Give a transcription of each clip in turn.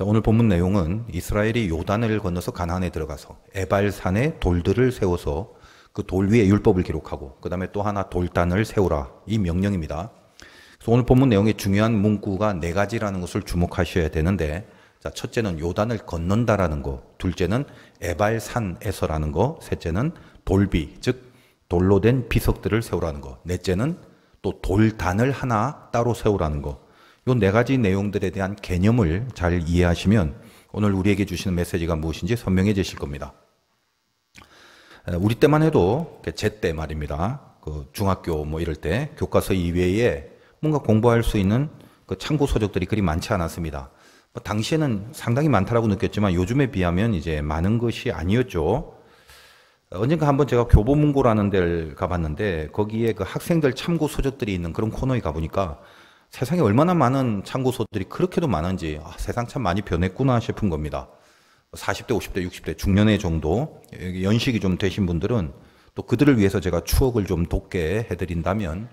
자, 오늘 본문 내용은 이스라엘이 요단을 건너서 가나안에 들어가서 에발산에 돌들을 세워서 그 돌 위에 율법을 기록하고 그 다음에 또 하나 돌단을 세우라, 이 명령입니다. 그래서 오늘 본문 내용의 중요한 문구가 네 가지라는 것을 주목하셔야 되는데, 자, 첫째는 요단을 건넌다라는 거, 둘째는 에발산에서라는 거, 셋째는 돌비, 즉 돌로 된 비석들을 세우라는 거, 넷째는 또 돌단을 하나 따로 세우라는 거. 이 네 가지 내용들에 대한 개념을 잘 이해하시면 오늘 우리에게 주시는 메시지가 무엇인지 선명해지실 겁니다. 우리 때만 해도 제때 말입니다. 그 중학교 뭐 이럴 때 교과서 이외에 뭔가 공부할 수 있는 그 참고 서적들이 그리 많지 않았습니다. 당시에는 상당히 많다라고 느꼈지만 요즘에 비하면 이제 많은 것이 아니었죠. 언젠가 한번 제가 교보문고라는 데를 가봤는데 거기에 그 학생들 참고 서적들이 있는 그런 코너에 가보니까 세상에 얼마나 많은 참고서들이 그렇게도 많은지, 세상 참 많이 변했구나 싶은 겁니다. 40대, 50대, 60대 중년의 정도 연식이 좀 되신 분들은 또 그들을 위해서 제가 추억을 좀 돋게 해드린다면,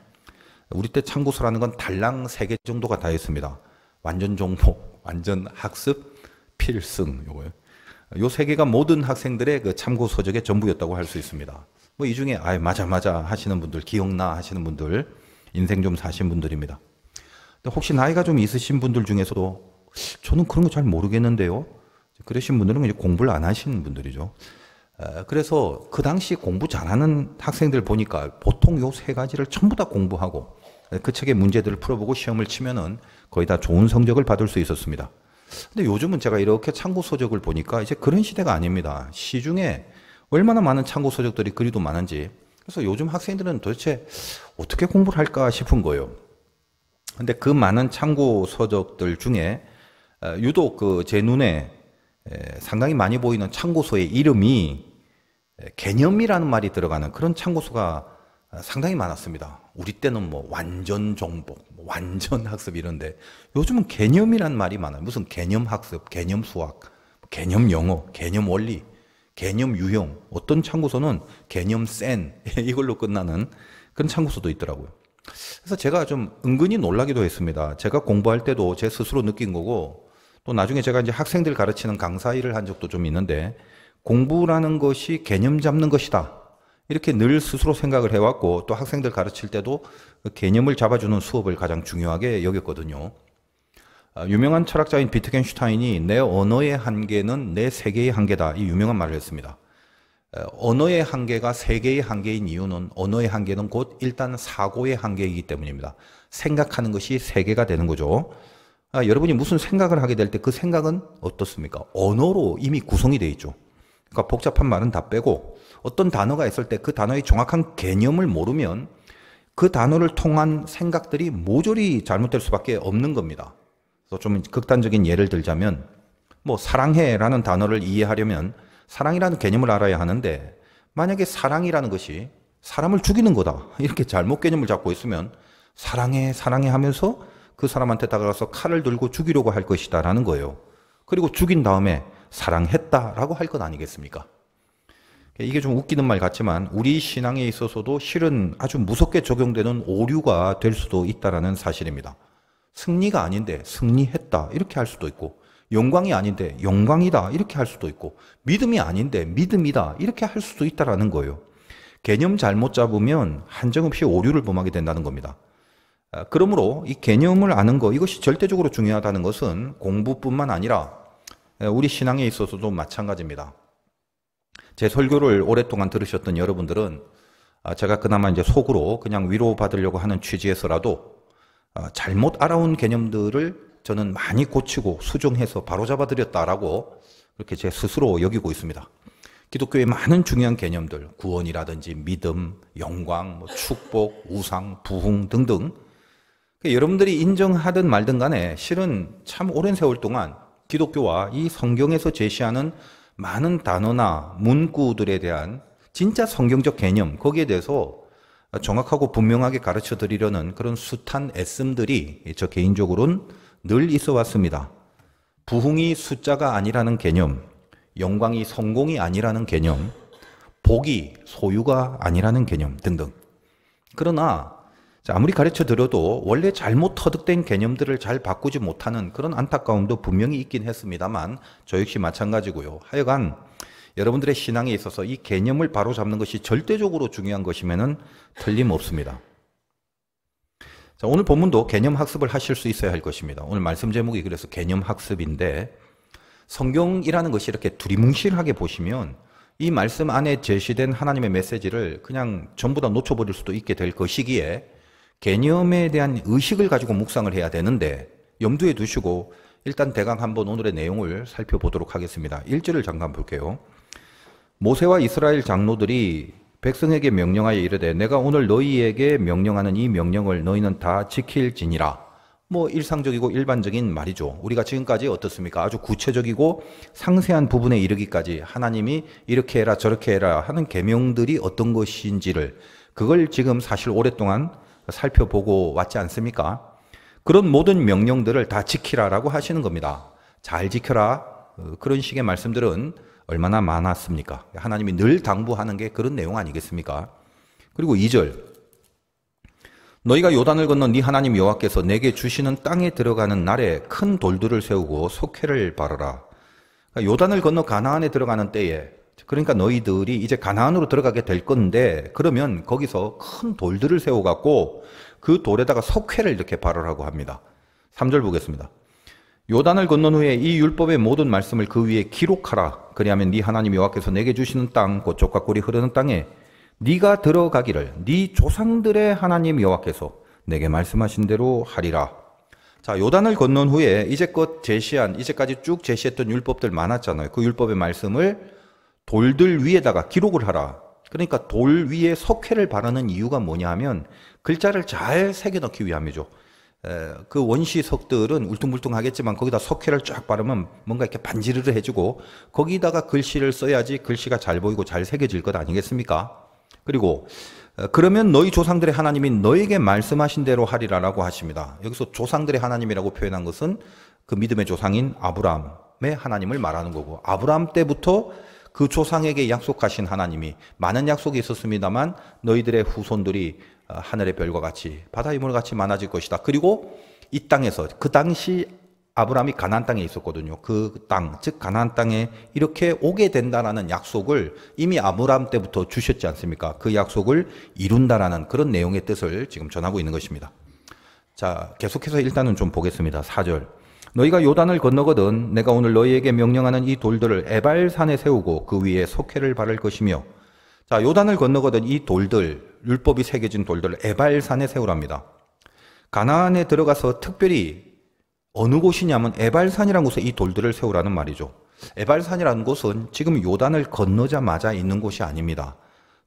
우리 때 참고서라는 건 달랑 3개 정도가 다 있습니다. 완전 종목, 완전 학습, 필승, 요거요. 요 3개가 모든 학생들의 그 참고서적의 전부였다고 할 수 있습니다. 뭐 이 중에 맞아 하시는 분들, 기억나 하시는 분들, 인생 좀 사신 분들입니다. 혹시 나이가 좀 있으신 분들 중에서도 저는 그런 거 잘 모르겠는데요, 그러신 분들은 이제 공부를 안 하시는 분들이죠. 그래서 그 당시 공부 잘하는 학생들 보니까 보통 요 3가지를 전부 다 공부하고 그 책의 문제들을 풀어보고 시험을 치면은 거의 다 좋은 성적을 받을 수 있었습니다. 근데 요즘은 제가 이렇게 참고 서적을 보니까 이제 그런 시대가 아닙니다. 시중에 얼마나 많은 참고 서적들이 그리도 많은지. 그래서 요즘 학생들은 도대체 어떻게 공부를 할까 싶은 거예요. 근데 그 많은 참고 서적들 중에 유독 그 제 눈에 상당히 많이 보이는 참고서의 이름이 개념이라는 말이 들어가는 그런 참고서가 상당히 많았습니다. 우리 때는 뭐 완전 정복, 완전 학습 이런데 요즘은 개념이라는 말이 많아요. 무슨 개념 학습, 개념 수학, 개념 영어, 개념 원리, 개념 유형, 어떤 참고서는 개념 센 이걸로 끝나는 그런 참고서도 있더라고요. 그래서 제가 좀 은근히 놀라기도 했습니다. 제가 공부할 때도 제 스스로 느낀 거고, 또 나중에 제가 이제 학생들 가르치는 강사 일을 한 적도 좀 있는데, 공부라는 것이 개념 잡는 것이다, 이렇게 늘 스스로 생각을 해왔고, 또 학생들 가르칠 때도 그 개념을 잡아주는 수업을 가장 중요하게 여겼거든요. 유명한 철학자인 비트겐슈타인이 내 언어의 한계는 내 세계의 한계다, 이 유명한 말을 했습니다. 언어의 한계가 세계의 한계인 이유는 언어의 한계는 곧 일단 사고의 한계이기 때문입니다. 생각하는 것이 세계가 되는 거죠. 여러분이 무슨 생각을 하게 될 때 그 생각은 어떻습니까? 언어로 이미 구성이 되어 있죠. 그러니까 복잡한 말은 다 빼고 어떤 단어가 있을 때 그 단어의 정확한 개념을 모르면 그 단어를 통한 생각들이 모조리 잘못될 수밖에 없는 겁니다. 그래서 좀 극단적인 예를 들자면, 뭐 사랑해라는 단어를 이해하려면 사랑이라는 개념을 알아야 하는데, 만약에 사랑이라는 것이 사람을 죽이는 거다, 이렇게 잘못 개념을 잡고 있으면 사랑해 사랑해 하면서 그 사람한테 다가가서 칼을 들고 죽이려고 할 것이다 라는 거예요. 그리고 죽인 다음에 사랑했다라고 할 것 아니겠습니까? 이게 좀 웃기는 말 같지만 우리 신앙에 있어서도 실은 아주 무섭게 적용되는 오류가 될 수도 있다는 사실입니다. 승리가 아닌데 승리했다, 이렇게 할 수도 있고, 영광이 아닌데 영광이다, 이렇게 할 수도 있고, 믿음이 아닌데 믿음이다, 이렇게 할 수도 있다는 거예요. 개념 잘못 잡으면 한정없이 오류를 범하게 된다는 겁니다. 그러므로 이 개념을 아는 거, 이것이 절대적으로 중요하다는 것은 공부뿐만 아니라 우리 신앙에 있어서도 마찬가지입니다. 제 설교를 오랫동안 들으셨던 여러분들은 제가 그나마 이제 속으로 그냥 위로받으려고 하는 취지에서라도 잘못 알아온 개념들을 저는 많이 고치고 수정해서 바로잡아 드렸다라고 그렇게 제 스스로 여기고 있습니다. 기독교의 많은 중요한 개념들, 구원이라든지 믿음, 영광, 축복, 우상, 부흥 등등, 여러분들이 인정하든 말든 간에 실은 참 오랜 세월 동안 기독교와 이 성경에서 제시하는 많은 단어나 문구들에 대한 진짜 성경적 개념, 거기에 대해서 정확하고 분명하게 가르쳐 드리려는 그런 숱한 애씀들이 저 개인적으로는 늘 있어 왔습니다. 부흥이 숫자가 아니라는 개념, 영광이 성공이 아니라는 개념, 복이 소유가 아니라는 개념 등등. 그러나 자, 아무리 가르쳐 드려도 원래 잘못 터득된 개념들을 잘 바꾸지 못하는 그런 안타까움도 분명히 있긴 했습니다만 저 역시 마찬가지고요. 하여간 여러분들의 신앙에 있어서 이 개념을 바로잡는 것이 절대적으로 중요한 것이면은 틀림없습니다. 자, 오늘 본문도 개념 학습을 하실 수 있어야 할 것입니다. 오늘 말씀 제목이 그래서 개념 학습인데 성경이라는 것이 이렇게 두리뭉실하게 보시면 이 말씀 안에 제시된 하나님의 메시지를 그냥 전부 다 놓쳐버릴 수도 있게 될 것이기에 개념에 대한 의식을 가지고 묵상을 해야 되는데 염두에 두시고 일단 대강 한번 오늘의 내용을 살펴보도록 하겠습니다. 1절을 잠깐 볼게요. 모세와 이스라엘 장로들이 백성에게 명령하여 이르되 내가 오늘 너희에게 명령하는 이 명령을 너희는 다 지킬지니라. 뭐 일상적이고 일반적인 말이죠. 우리가 지금까지 어떻습니까? 아주 구체적이고 상세한 부분에 이르기까지 하나님이 이렇게 해라 저렇게 해라 하는 계명들이 어떤 것인지를 그걸 지금 사실 오랫동안 살펴보고 왔지 않습니까? 그런 모든 명령들을 다 지키라라고 하시는 겁니다. 잘 지켜라. 그런 식의 말씀들은 얼마나 많았습니까? 하나님이 늘 당부하는 게 그런 내용 아니겠습니까? 그리고 2절 너희가 요단을 건너 네 하나님 여호와께서 내게 주시는 땅에 들어가는 날에 큰 돌들을 세우고 속회를 바르라. 그러니까 요단을 건너 가나안에 들어가는 때에 그러니까 너희들이 이제 가나안으로 들어가게 될 건데 그러면 거기서 큰 돌들을 세워갖고 그 돌에다가 석회를 이렇게 바르라고 합니다. 3절 보겠습니다. 요단을 건넌 후에 이 율법의 모든 말씀을 그 위에 기록하라. 그리하면 네 하나님 여호와께서 내게 주시는 땅 곧 족과 꿀이 흐르는 땅에 네가 들어가기를 네 조상들의 하나님 여호와께서 내게 말씀하신 대로 하리라. 자, 요단을 건넌 후에 이제까지 쭉 제시했던 율법들 많았잖아요. 그 율법의 말씀을 돌들 위에다가 기록을 하라. 그러니까 돌 위에 석회를 바르는 이유가 뭐냐 하면 글자를 잘 새겨 넣기 위함이죠. 그 원시석들은 울퉁불퉁하겠지만 거기다 석회를 쫙 바르면 뭔가 이렇게 반지르르 해주고 거기다가 글씨를 써야지 글씨가 잘 보이고 잘 새겨질 것 아니겠습니까? 그리고 그러면 너희 조상들의 하나님이 너에게 말씀하신 대로 하리라라고 하십니다. 여기서 조상들의 하나님이라고 표현한 것은 그 믿음의 조상인 아브라함의 하나님을 말하는 거고 아브라함 때부터 그 조상에게 약속하신 하나님이 많은 약속이 있었습니다만 너희들의 후손들이 하늘의 별과 같이 바다의 물과 같이 많아질 것이다. 그리고 이 땅에서 그 당시 아브라함이 가나안 땅에 있었거든요. 그 땅, 즉 가나안 땅에 이렇게 오게 된다라는 약속을 이미 아브라함 때부터 주셨지 않습니까? 그 약속을 이룬다라는 그런 내용의 뜻을 지금 전하고 있는 것입니다. 자, 계속해서 일단은 좀 보겠습니다. 4절. 너희가 요단을 건너거든 내가 오늘 너희에게 명령하는 이 돌들을 에발산에 세우고 그 위에 석회를 바를 것이며 자, 요단을 건너거든 이 돌들, 율법이 새겨진 돌들을 에발산에 세우랍니다. 가나안에 들어가서 특별히 어느 곳이냐면 에발산이라는 곳에 이 돌들을 세우라는 말이죠. 에발산이라는 곳은 지금 요단을 건너자마자 있는 곳이 아닙니다.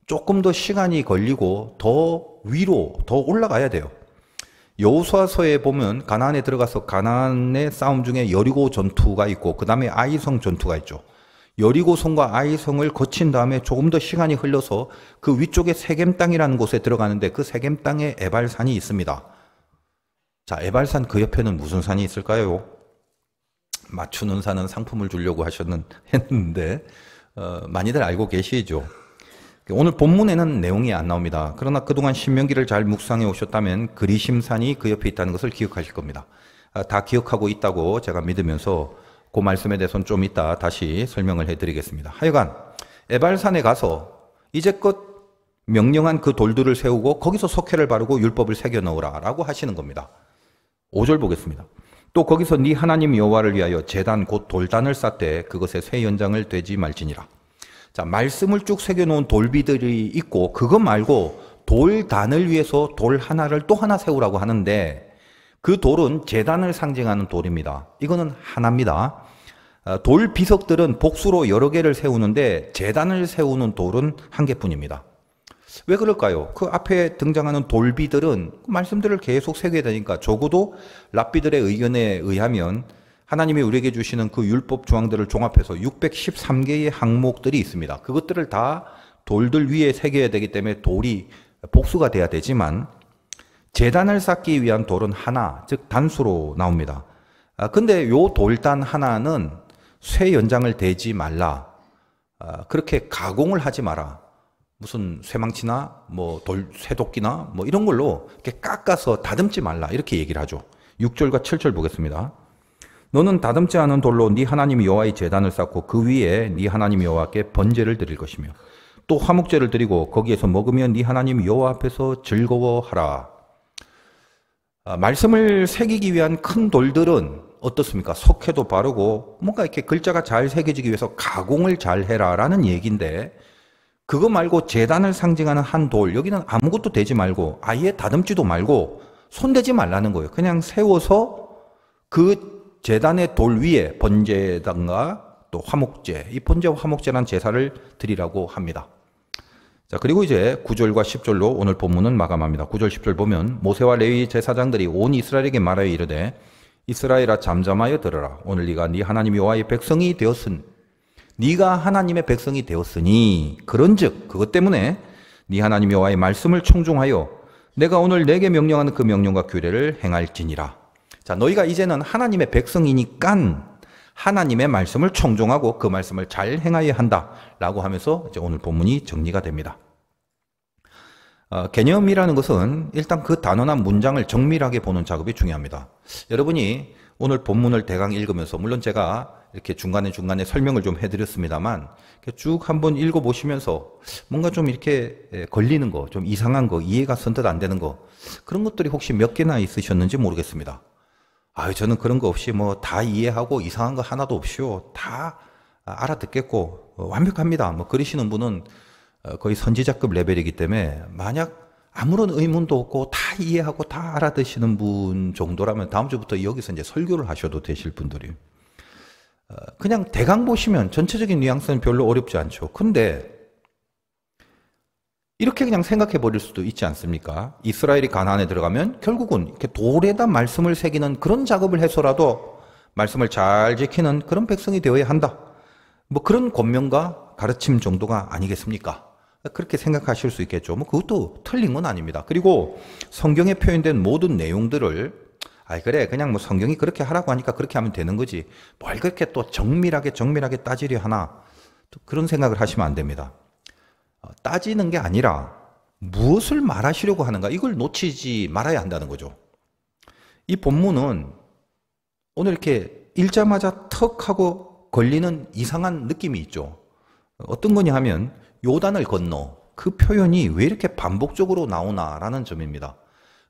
조금 더 시간이 걸리고 더 위로 더 올라가야 돼요. 여호수아서에 보면 가나안에 들어가서 가나안의 싸움 중에 여리고 전투가 있고 그 다음에 아이성 전투가 있죠. 여리고성과 아이성을 거친 다음에 조금 더 시간이 흘러서 그 위쪽에 세겜 땅이라는 곳에 들어가는데 그 세겜 땅에 에발산이 있습니다. 자, 에발산 그 옆에는 무슨 산이 있을까요? 맞추는 산은 상품을 주려고 했는데 많이들 알고 계시죠? 오늘 본문에는 내용이 안 나옵니다. 그러나 그동안 신명기를 잘 묵상해 오셨다면 그리심산이 그 옆에 있다는 것을 기억하실 겁니다. 다 기억하고 있다고 제가 믿으면서 그 말씀에 대해서는 좀 이따 다시 설명을 해드리겠습니다. 하여간 에발산에 가서 이제껏 명령한 그 돌들을 세우고 거기서 석회를 바르고 율법을 새겨 넣으라 라고 하시는 겁니다. 5절 보겠습니다. 또 거기서 네 하나님 여호와를 위하여 제단 곧 돌단을 쌓되 그것에 쇠 연장을 되지 말지니라. 자, 말씀을 쭉 새겨놓은 돌비들이 있고 그것 말고 돌단을 위해서 돌 하나를 또 하나 세우라고 하는데 그 돌은 제단을 상징하는 돌입니다. 이거는 하나입니다. 돌 비석들은 복수로 여러 개를 세우는데 제단을 세우는 돌은 한 개뿐입니다. 왜 그럴까요? 그 앞에 등장하는 돌비들은 말씀들을 계속 새겨야 되니까 적어도 랍비들의 의견에 의하면 하나님이 우리에게 주시는 그 율법 조항들을 종합해서 613개의 항목들이 있습니다. 그것들을 다 돌들 위에 새겨야 되기 때문에 돌이 복수가 돼야 되지만 제단을 쌓기 위한 돌은 하나, 즉 단수로 나옵니다. 근데 요 돌단 하나는 쇠 연장을 대지 말라. 그렇게 가공을 하지 마라. 무슨 쇠망치나 뭐 쇠도끼나 뭐 이런 걸로 이렇게 깎아서 다듬지 말라 이렇게 얘기를 하죠. 6절과 7절 보겠습니다. 너는 다듬지 않은 돌로 네 하나님 여호와의 제단을 쌓고 그 위에 네 하나님 여호와께 번제를 드릴 것이며 또 화목제를 드리고 거기에서 먹으며 네 하나님 여호와 앞에서 즐거워하라. 말씀을 새기기 위한 큰 돌들은 어떻습니까? 석회도 바르고 뭔가 이렇게 글자가 잘 새겨지기 위해서 가공을 잘 해라라는 얘기인데 그거 말고 제단을 상징하는 한 돌, 여기는 아무것도 대지 말고 아예 다듬지도 말고 손대지 말라는 거예요. 그냥 세워서 그 제단의 돌 위에 번제단과 또 화목제, 이 번제와 화목제란 제사를 드리라고 합니다. 자, 그리고 이제 9절과 10절로 오늘 본문은 마감합니다. 9절 10절 보면 모세와 레위 제사장들이 온 이스라엘에게 말하여 이르되 이스라엘아 잠잠하여 들으라. 오늘 네가 네 하나님 여호와의 백성이 되었은 네가 하나님의 백성이 되었으니 그런즉 그것 때문에 네 하나님 여호와의 말씀을 청중하여 내가 오늘 내게 명령하는 그 명령과 규례를 행할지니라. 자, 너희가 이제는 하나님의 백성이니까 하나님의 말씀을 청중하고 그 말씀을 잘 행하여야 한다라고 하면서 이제 오늘 본문이 정리가 됩니다. 개념이라는 것은 일단 그 단어나 문장을 정밀하게 보는 작업이 중요합니다. 여러분이 오늘 본문을 대강 읽으면서 물론 제가 이렇게 중간에 설명을 좀 해드렸습니다만 쭉 한번 읽어보시면서 뭔가 좀 이렇게 걸리는 거, 좀 이상한 거, 이해가 선뜻 안 되는 거 그런 것들이 혹시 몇 개나 있으셨는지 모르겠습니다. 저는 그런 거 없이 뭐 다 이해하고 이상한 거 하나도 없이요. 다 알아듣겠고 완벽합니다. 뭐 그러시는 분은 거의 선지자급 레벨이기 때문에 만약 아무런 의문도 없고 다 이해하고 다 알아듣시는 분 정도라면 다음 주부터 여기서 이제 설교를 하셔도 되실 분들이 그냥 대강 보시면 전체적인 뉘앙스는 별로 어렵지 않죠. 근데 이렇게 그냥 생각해 버릴 수도 있지 않습니까? 이스라엘이 가나안에 들어가면 결국은 이렇게 돌에다 말씀을 새기는 그런 작업을 해서라도 말씀을 잘 지키는 그런 백성이 되어야 한다. 뭐 그런 권면과 가르침 정도가 아니겠습니까? 그렇게 생각하실 수 있겠죠. 뭐 그것도 틀린 건 아닙니다. 그리고 성경에 표현된 모든 내용들을 그래 그냥 뭐 성경이 그렇게 하라고 하니까 그렇게 하면 되는 거지 뭘 그렇게 또 정밀하게 따지려 하나 또 그런 생각을 하시면 안 됩니다. 따지는 게 아니라 무엇을 말하시려고 하는가 이걸 놓치지 말아야 한다는 거죠. 이 본문은 오늘 이렇게 읽자마자 턱 하고 걸리는 이상한 느낌이 있죠. 어떤 거냐 하면 요단을 건너 그 표현이 왜 이렇게 반복적으로 나오나라는 점입니다.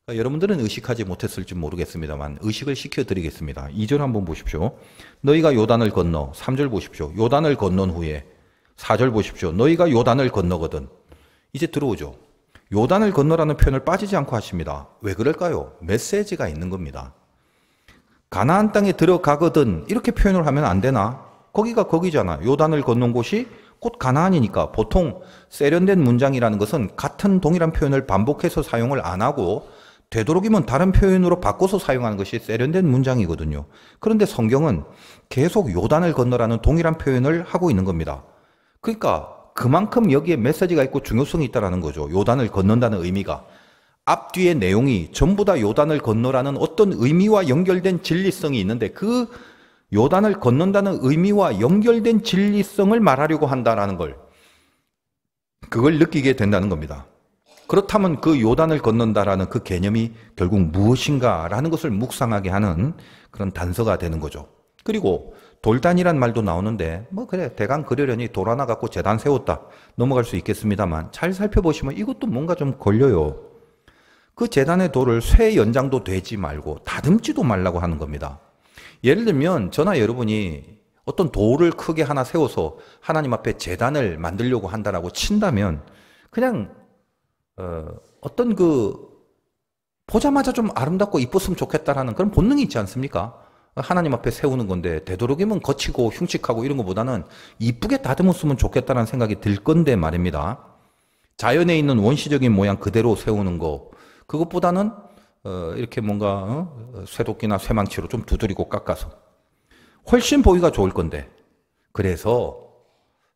여러분들은 의식하지 못했을지 모르겠습니다만 의식을 시켜드리겠습니다. 2절 한번 보십시오. 너희가 요단을 건너 3절 보십시오. 요단을 건넌 후에 4절 보십시오. 너희가 요단을 건너거든. 이제 들어오죠. 요단을 건너라는 표현을 빠지지 않고 하십니다. 왜 그럴까요? 메시지가 있는 겁니다. 가나안 땅에 들어가거든 이렇게 표현을 하면 안 되나? 거기가 거기잖아. 요단을 건넌 곳이 곧 가나안이니까 보통 세련된 문장이라는 것은 같은 동일한 표현을 반복해서 사용을 안 하고 되도록이면 다른 표현으로 바꿔서 사용하는 것이 세련된 문장이거든요. 그런데 성경은 계속 요단을 건너라는 동일한 표현을 하고 있는 겁니다. 그러니까 그만큼 여기에 메시지가 있고 중요성이 있다는 거죠. 요단을 건넌다는 의미가. 앞뒤의 내용이 전부 다 요단을 건너라는 어떤 의미와 연결된 진리성이 있는데 그 요단을 건넌다는 의미와 연결된 진리성을 말하려고 한다는 걸 그걸 느끼게 된다는 겁니다. 그렇다면 그 요단을 건넌다라는 그 개념이 결국 무엇인가라는 것을 묵상하게 하는 그런 단서가 되는 거죠. 그리고 돌단이란 말도 나오는데 뭐 그래 대강 그러려니 돌 하나 갖고 제단 세웠다 넘어갈 수 있겠습니다만 잘 살펴보시면 이것도 뭔가 좀 걸려요. 그 제단의 돌을 쇠 연장도 되지 말고 다듬지도 말라고 하는 겁니다. 예를 들면 저나 여러분이 어떤 돌을 크게 하나 세워서 하나님 앞에 제단을 만들려고 한다라고 친다면 그냥 어떤 보자마자 좀 아름답고 이뻤으면 좋겠다라는 그런 본능이 있지 않습니까? 하나님 앞에 세우는 건데 되도록이면 거치고 흉측하고 이런 것보다는 이쁘게 다듬었으면 좋겠다는 생각이 들 건데 말입니다. 자연에 있는 원시적인 모양 그대로 세우는 거 그것보다는 이렇게 뭔가 쇠도끼나 쇠망치로 좀 두드리고 깎아서 훨씬 보기가 좋을 건데 그래서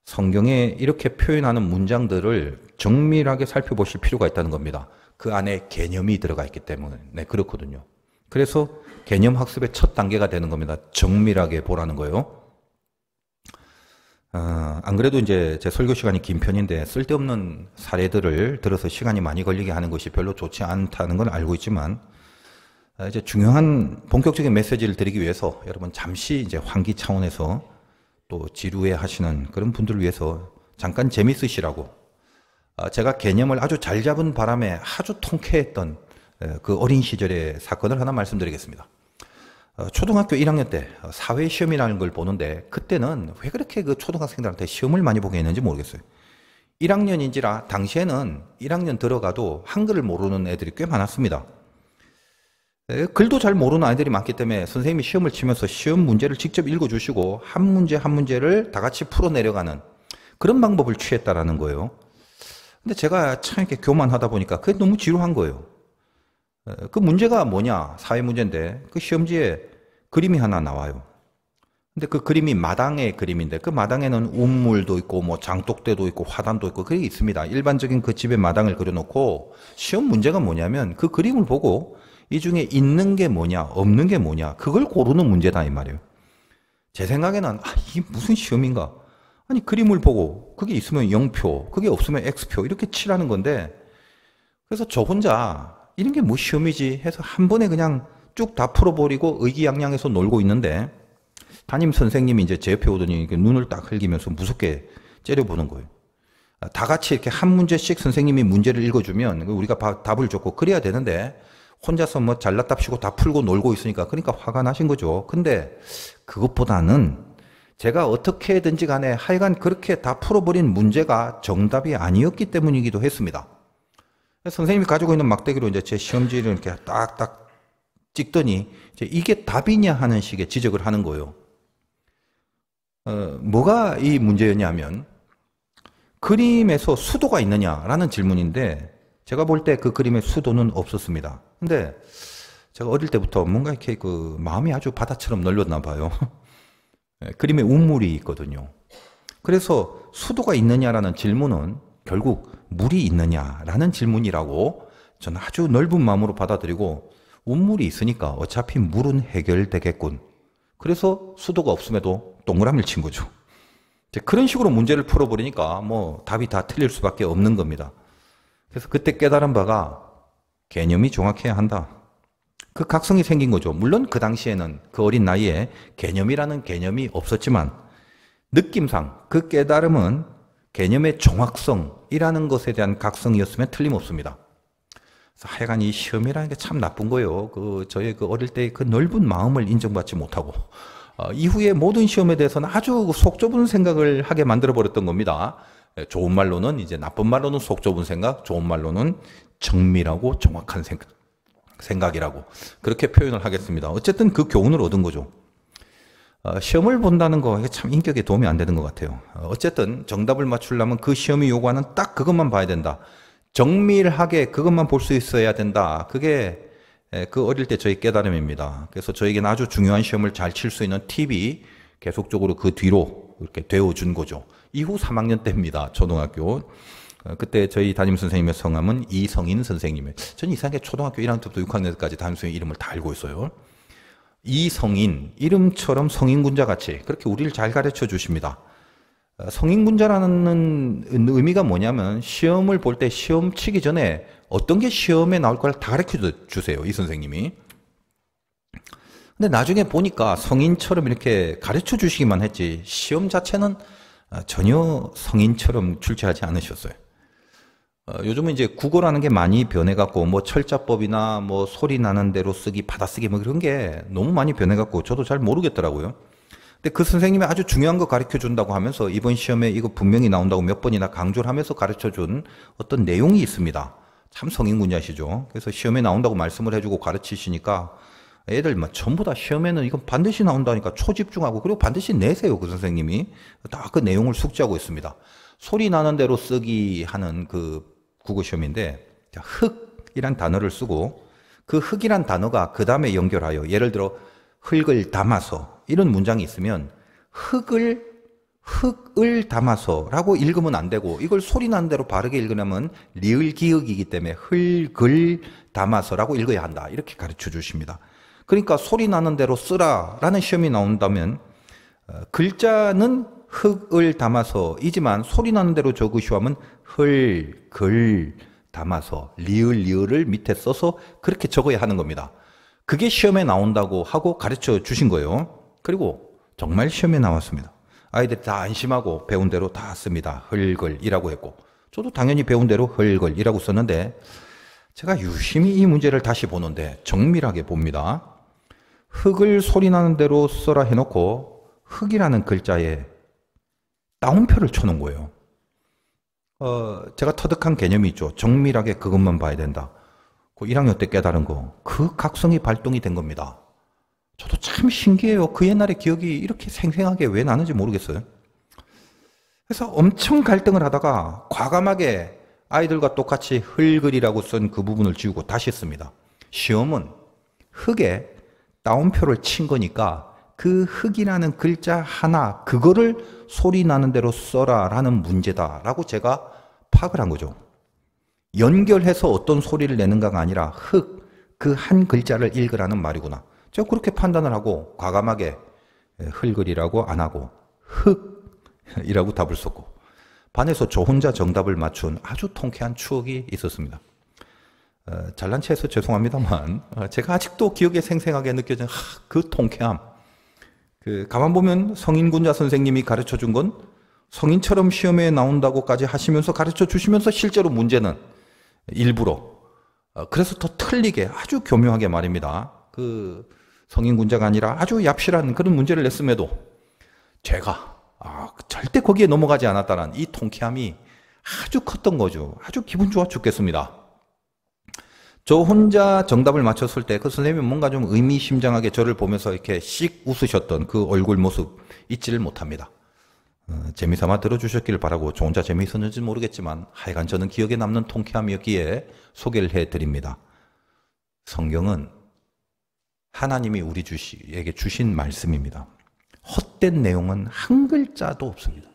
성경에 이렇게 표현하는 문장들을 정밀하게 살펴보실 필요가 있다는 겁니다. 그 안에 개념이 들어가 있기 때문에 네, 그렇거든요. 그래서 개념 학습의 첫 단계가 되는 겁니다. 정밀하게 보라는 거예요. 안 그래도 이제 제 설교 시간이 긴 편인데 쓸데없는 사례들을 들어서 시간이 많이 걸리게 하는 것이 별로 좋지 않다는 건 알고 있지만, 이제 중요한 본격적인 메시지를 드리기 위해서 여러분 잠시 이제 환기 차원에서 또 지루해 하시는 그런 분들을 위해서 잠깐 재밌으시라고, 제가 개념을 아주 잘 잡은 바람에 아주 통쾌했던 그 어린 시절의 사건을 하나 말씀드리겠습니다. 초등학교 1학년 때 사회시험이라는 걸 보는데, 그때는 왜 그렇게 그 초등학생들한테 시험을 많이 보게 했는지 모르겠어요. 1학년인지라 당시에는 1학년 들어가도 한글을 모르는 애들이 꽤 많았습니다. 글도 잘 모르는 아이들이 많기 때문에 선생님이 시험을 치면서 시험 문제를 직접 읽어주시고 한 문제 한 문제를 다 같이 풀어내려가는 그런 방법을 취했다라는 거예요. 근데 제가 참 이렇게 교만하다 보니까 그게 너무 지루한 거예요. 그 문제가 뭐냐? 사회 문제인데 그 시험지에 그림이 하나 나와요. 근데 그 그림이 마당의 그림인데, 그 마당에는 운물도 있고 뭐 장독대도 있고 화단도 있고 그게 있습니다. 일반적인 그 집의 마당을 그려놓고 시험 문제가 뭐냐면 그 그림을 보고 이 중에 있는 게 뭐냐 없는 게 뭐냐 그걸 고르는 문제다 이 말이에요. 제 생각에는 이게 무슨 시험인가? 아니 그림을 보고 그게 있으면 0표, 그게 없으면 X표 이렇게 칠하는 건데, 그래서 저 혼자 이런 게 뭐 시험이지 해서 한 번에 그냥 쭉 다 풀어버리고 의기양양해서 놀고 있는데, 담임 선생님이 이제 제 옆에 오더니 눈을 딱 흘기면서 무섭게 째려보는 거예요. 다 같이 이렇게 한 문제씩 선생님이 문제를 읽어주면 우리가 답을 줬고 그래야 되는데, 혼자서 뭐 잘났답시고 다 풀고 놀고 있으니까 그러니까 화가 나신 거죠. 근데 그것보다는 제가 어떻게든지 간에 하여간 그렇게 다 풀어버린 문제가 정답이 아니었기 때문이기도 했습니다. 선생님이 가지고 있는 막대기로 이제 제 시험지를 이렇게 딱딱 찍더니 이제 이게 답이냐 하는 식의 지적을 하는 거예요. 뭐가 이 문제였냐면 그림에서 수도가 있느냐라는 질문인데, 제가 볼 때 그 그림에 수도는 없었습니다. 근데 제가 어릴 때부터 뭔가 이렇게 그 마음이 아주 바다처럼 넓었나 봐요. 그림에 운물이 있거든요. 그래서 수도가 있느냐라는 질문은 결국 물이 있느냐라는 질문이라고 저는 아주 넓은 마음으로 받아들이고, 운물이 있으니까 어차피 물은 해결되겠군. 그래서 수도가 없음에도 동그라미를 친 거죠. 그런 식으로 문제를 풀어버리니까 뭐 답이 다 틀릴 수밖에 없는 겁니다. 그래서 그때 깨달은 바가 개념이 정확해야 한다. 그 각성이 생긴 거죠. 물론 그 당시에는 그 어린 나이에 개념이라는 개념이 없었지만 느낌상 그 깨달음은 개념의 정확성이라는 것에 대한 각성이었으면 틀림없습니다. 그래서 하여간 이 시험이라는 게 참 나쁜 거예요. 저의 그 어릴 때 그 넓은 마음을 인정받지 못하고 이후에 모든 시험에 대해서는 아주 속 좁은 생각을 하게 만들어 버렸던 겁니다. 좋은 말로는 이제, 나쁜 말로는 속 좁은 생각, 좋은 말로는 정밀하고 정확한 생각이라고 그렇게 표현을 하겠습니다. 어쨌든 그 교훈을 얻은 거죠. 시험을 본다는 거 이게 참 인격에 도움이 안 되는 것 같아요. 어쨌든 정답을 맞추려면 그 시험이 요구하는 딱 그것만 봐야 된다. 정밀하게 그것만 볼 수 있어야 된다. 그게 그 어릴 때 저희 깨달음입니다. 그래서 저에게는 아주 중요한 시험을 잘 칠 수 있는 팁이 계속적으로 그 뒤로 이렇게 되어준 거죠. 이후 3학년 때입니다. 초등학교. 그때 저희 담임 선생님의 성함은 이성인 선생님이에요. 저는 이상하게 초등학교 1학년 때부터 6학년까지 담임 선생님 이름을 다 알고 있어요. 이성인, 이름처럼 성인군자 같이 그렇게 우리를 잘 가르쳐 주십니다. 성인군자라는 의미가 뭐냐면 시험을 볼 때 시험 치기 전에 어떤 게 시험에 나올 걸 다 가르쳐 주세요. 이 선생님이. 근데 나중에 보니까 성인처럼 이렇게 가르쳐 주시기만 했지 시험 자체는 전혀 성인처럼 출제하지 않으셨어요. 요즘은 이제 국어라는 게 많이 변해갖고 뭐 철자법이나 뭐 소리 나는 대로 쓰기, 받아쓰기 뭐 그런 게 너무 많이 변해갖고 저도 잘 모르겠더라고요. 근데 그 선생님이 아주 중요한 거 가르쳐 준다고 하면서 이번 시험에 이거 분명히 나온다고 몇 번이나 강조를 하면서 가르쳐 준 어떤 내용이 있습니다. 참 성인군자시죠. 그래서 시험에 나온다고 말씀을 해주고 가르치시니까 애들 막 전부 다 시험에는 이건 반드시 나온다니까 초집중하고, 그리고 반드시 내세요. 그 선생님이 다 그 내용을 숙지하고 있습니다. 소리 나는 대로 쓰기 하는 그 국어 시험인데 흙이란 단어를 쓰고 그 흙이란 단어가 그 다음에 연결하여, 예를 들어 흙을 담아서 이런 문장이 있으면 흙을 담아서 라고 읽으면 안 되고, 이걸 소리 나는 대로 바르게 읽으려면 리을 기역이기 때문에 흙을 담아서 라고 읽어야 한다. 이렇게 가르쳐 주십니다. 그러니까 소리 나는 대로 쓰라 라는 시험이 나온다면 글자는 흙을 담아서 이지만 소리 나는 대로 적으시오 하면 헐, 글 담아서 리을을 밑에 써서 그렇게 적어야 하는 겁니다. 그게 시험에 나온다고 하고 가르쳐 주신 거예요. 그리고 정말 시험에 나왔습니다. 아이들이 다 안심하고 배운 대로 다 씁니다. 헐글이라고 했고 저도 당연히 배운 대로 헐글이라고 썼는데 제가 유심히 이 문제를 다시 보는데 정밀하게 봅니다. 흙을 소리 나는 대로 써라 해놓고 흙이라는 글자에 따옴표를 쳐놓은 거예요. 제가 터득한 개념이 있죠. 정밀하게 그것만 봐야 된다. 그 1학년 때 깨달은 거. 그 각성이 발동이 된 겁니다. 저도 참 신기해요. 그 옛날의 기억이 이렇게 생생하게 왜 나는지 모르겠어요. 그래서 엄청 갈등을 하다가 과감하게 아이들과 똑같이 흙글이라고 쓴 그 부분을 지우고 다시 씁니다. 시험은 흙에 따옴표를 친 거니까 그 흙이라는 글자 하나 그거를 소리 나는 대로 써라 라는 문제다라고 제가 파악을 한 거죠. 연결해서 어떤 소리를 내는가가 아니라 흙, 그 한 글자를 읽으라는 말이구나. 제가 그렇게 판단을 하고 과감하게 흙글이라고 안 하고 흙이라고 답을 썼고 반에서 저 혼자 정답을 맞춘 아주 통쾌한 추억이 있었습니다. 잘난 체해서 죄송합니다만 제가 아직도 기억에 생생하게 느껴진 그 통쾌함. 가만 보면 성인군자 선생님이 가르쳐 준 건 성인처럼 시험에 나온다고까지 하시면서 가르쳐 주시면서 실제로 문제는 일부러 그래서 더 틀리게 아주 교묘하게 말입니다. 그 성인군자가 아니라 아주 얍실한 그런 문제를 냈음에도 제가 절대 거기에 넘어가지 않았다는 이 통쾌함이 아주 컸던 거죠. 아주 기분 좋아 죽겠습니다. 저 혼자 정답을 맞췄을 때 그 선생님이 뭔가 좀 의미심장하게 저를 보면서 이렇게 씩 웃으셨던 그 얼굴 모습 잊지를 못합니다. 재미삼아 들어주셨길 바라고 저 혼자 재미있었는지 모르겠지만 하여간 저는 기억에 남는 통쾌함이었기에 소개를 해드립니다. 성경은 하나님이 우리에게 주신 말씀입니다. 헛된 내용은 한 글자도 없습니다.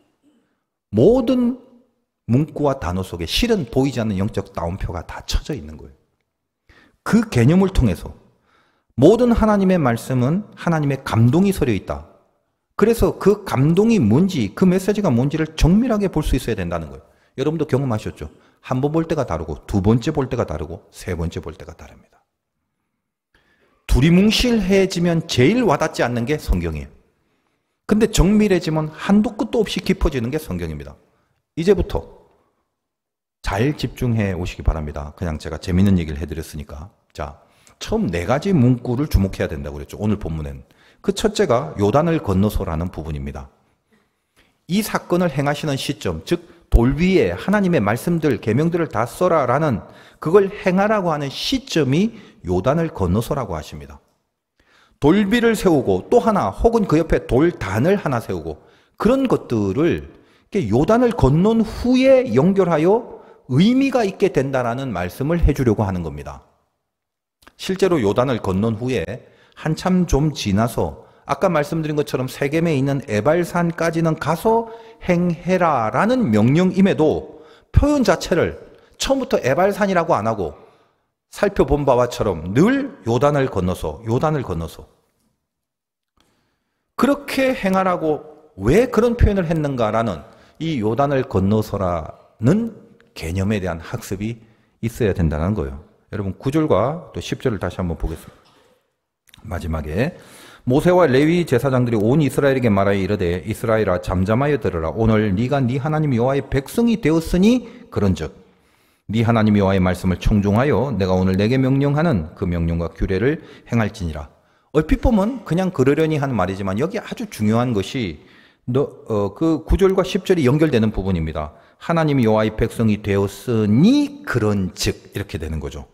모든 문구와 단어 속에 실은 보이지 않는 영적 따옴표가 다 쳐져 있는 거예요. 그 개념을 통해서 모든 하나님의 말씀은 하나님의 감동이 서려 있다. 그래서 그 감동이 뭔지, 그 메시지가 뭔지를 정밀하게 볼 수 있어야 된다는 거예요. 여러분도 경험하셨죠? 한 번 볼 때가 다르고 두 번째 볼 때가 다르고 세 번째 볼 때가 다릅니다. 두리뭉실해지면 제일 와닿지 않는 게 성경이에요. 근데 정밀해지면 한도 끝도 없이 깊어지는 게 성경입니다. 이제부터 잘 집중해 오시기 바랍니다. 그냥 제가 재밌는 얘기를 해드렸으니까. 자, 처음 4가지 문구를 주목해야 된다고 그랬죠. 오늘 본문엔. 그 첫째가 요단을 건너서라는 부분입니다. 이 사건을 행하시는 시점, 즉 돌 위에 하나님의 말씀들, 계명들을 다 써라라는 그걸 행하라고 하는 시점이 요단을 건너서라고 하십니다. 돌비를 세우고 또 하나 혹은 그 옆에 돌단을 하나 세우고 그런 것들을 요단을 건넌 후에 연결하여 의미가 있게 된다라는 말씀을 해주려고 하는 겁니다. 실제로 요단을 건넌 후에 한참 좀 지나서 아까 말씀드린 것처럼 세겜에 있는 에발산까지는 가서 행해라 라는 명령임에도 표현 자체를 처음부터 에발산이라고 안 하고 살펴본 바와처럼 늘 요단을 건너서 그렇게 행하라고 왜 그런 표현을 했는가라는 이 요단을 건너서라는 개념에 대한 학습이 있어야 된다는 거예요. 여러분 9절과 또 10절을 다시 한번 보겠습니다. 마지막에 모세와 레위 제사장들이 온 이스라엘에게 말하여 이르되 이스라엘아 잠잠하여 들으라. 오늘 네가 네 하나님 여호와의 백성이 되었으니 그런즉 네 하나님 여호와의 말씀을 청종하여 내가 오늘 내게 명령하는 그 명령과 규례를 행할지니라. 얼핏 보면 그냥 그러려니 하는 말이지만 여기 아주 중요한 것이 그 9절과 10절이 연결되는 부분입니다. 하나님이 여호와의 백성이 되었으니 그런즉 이렇게 되는 거죠.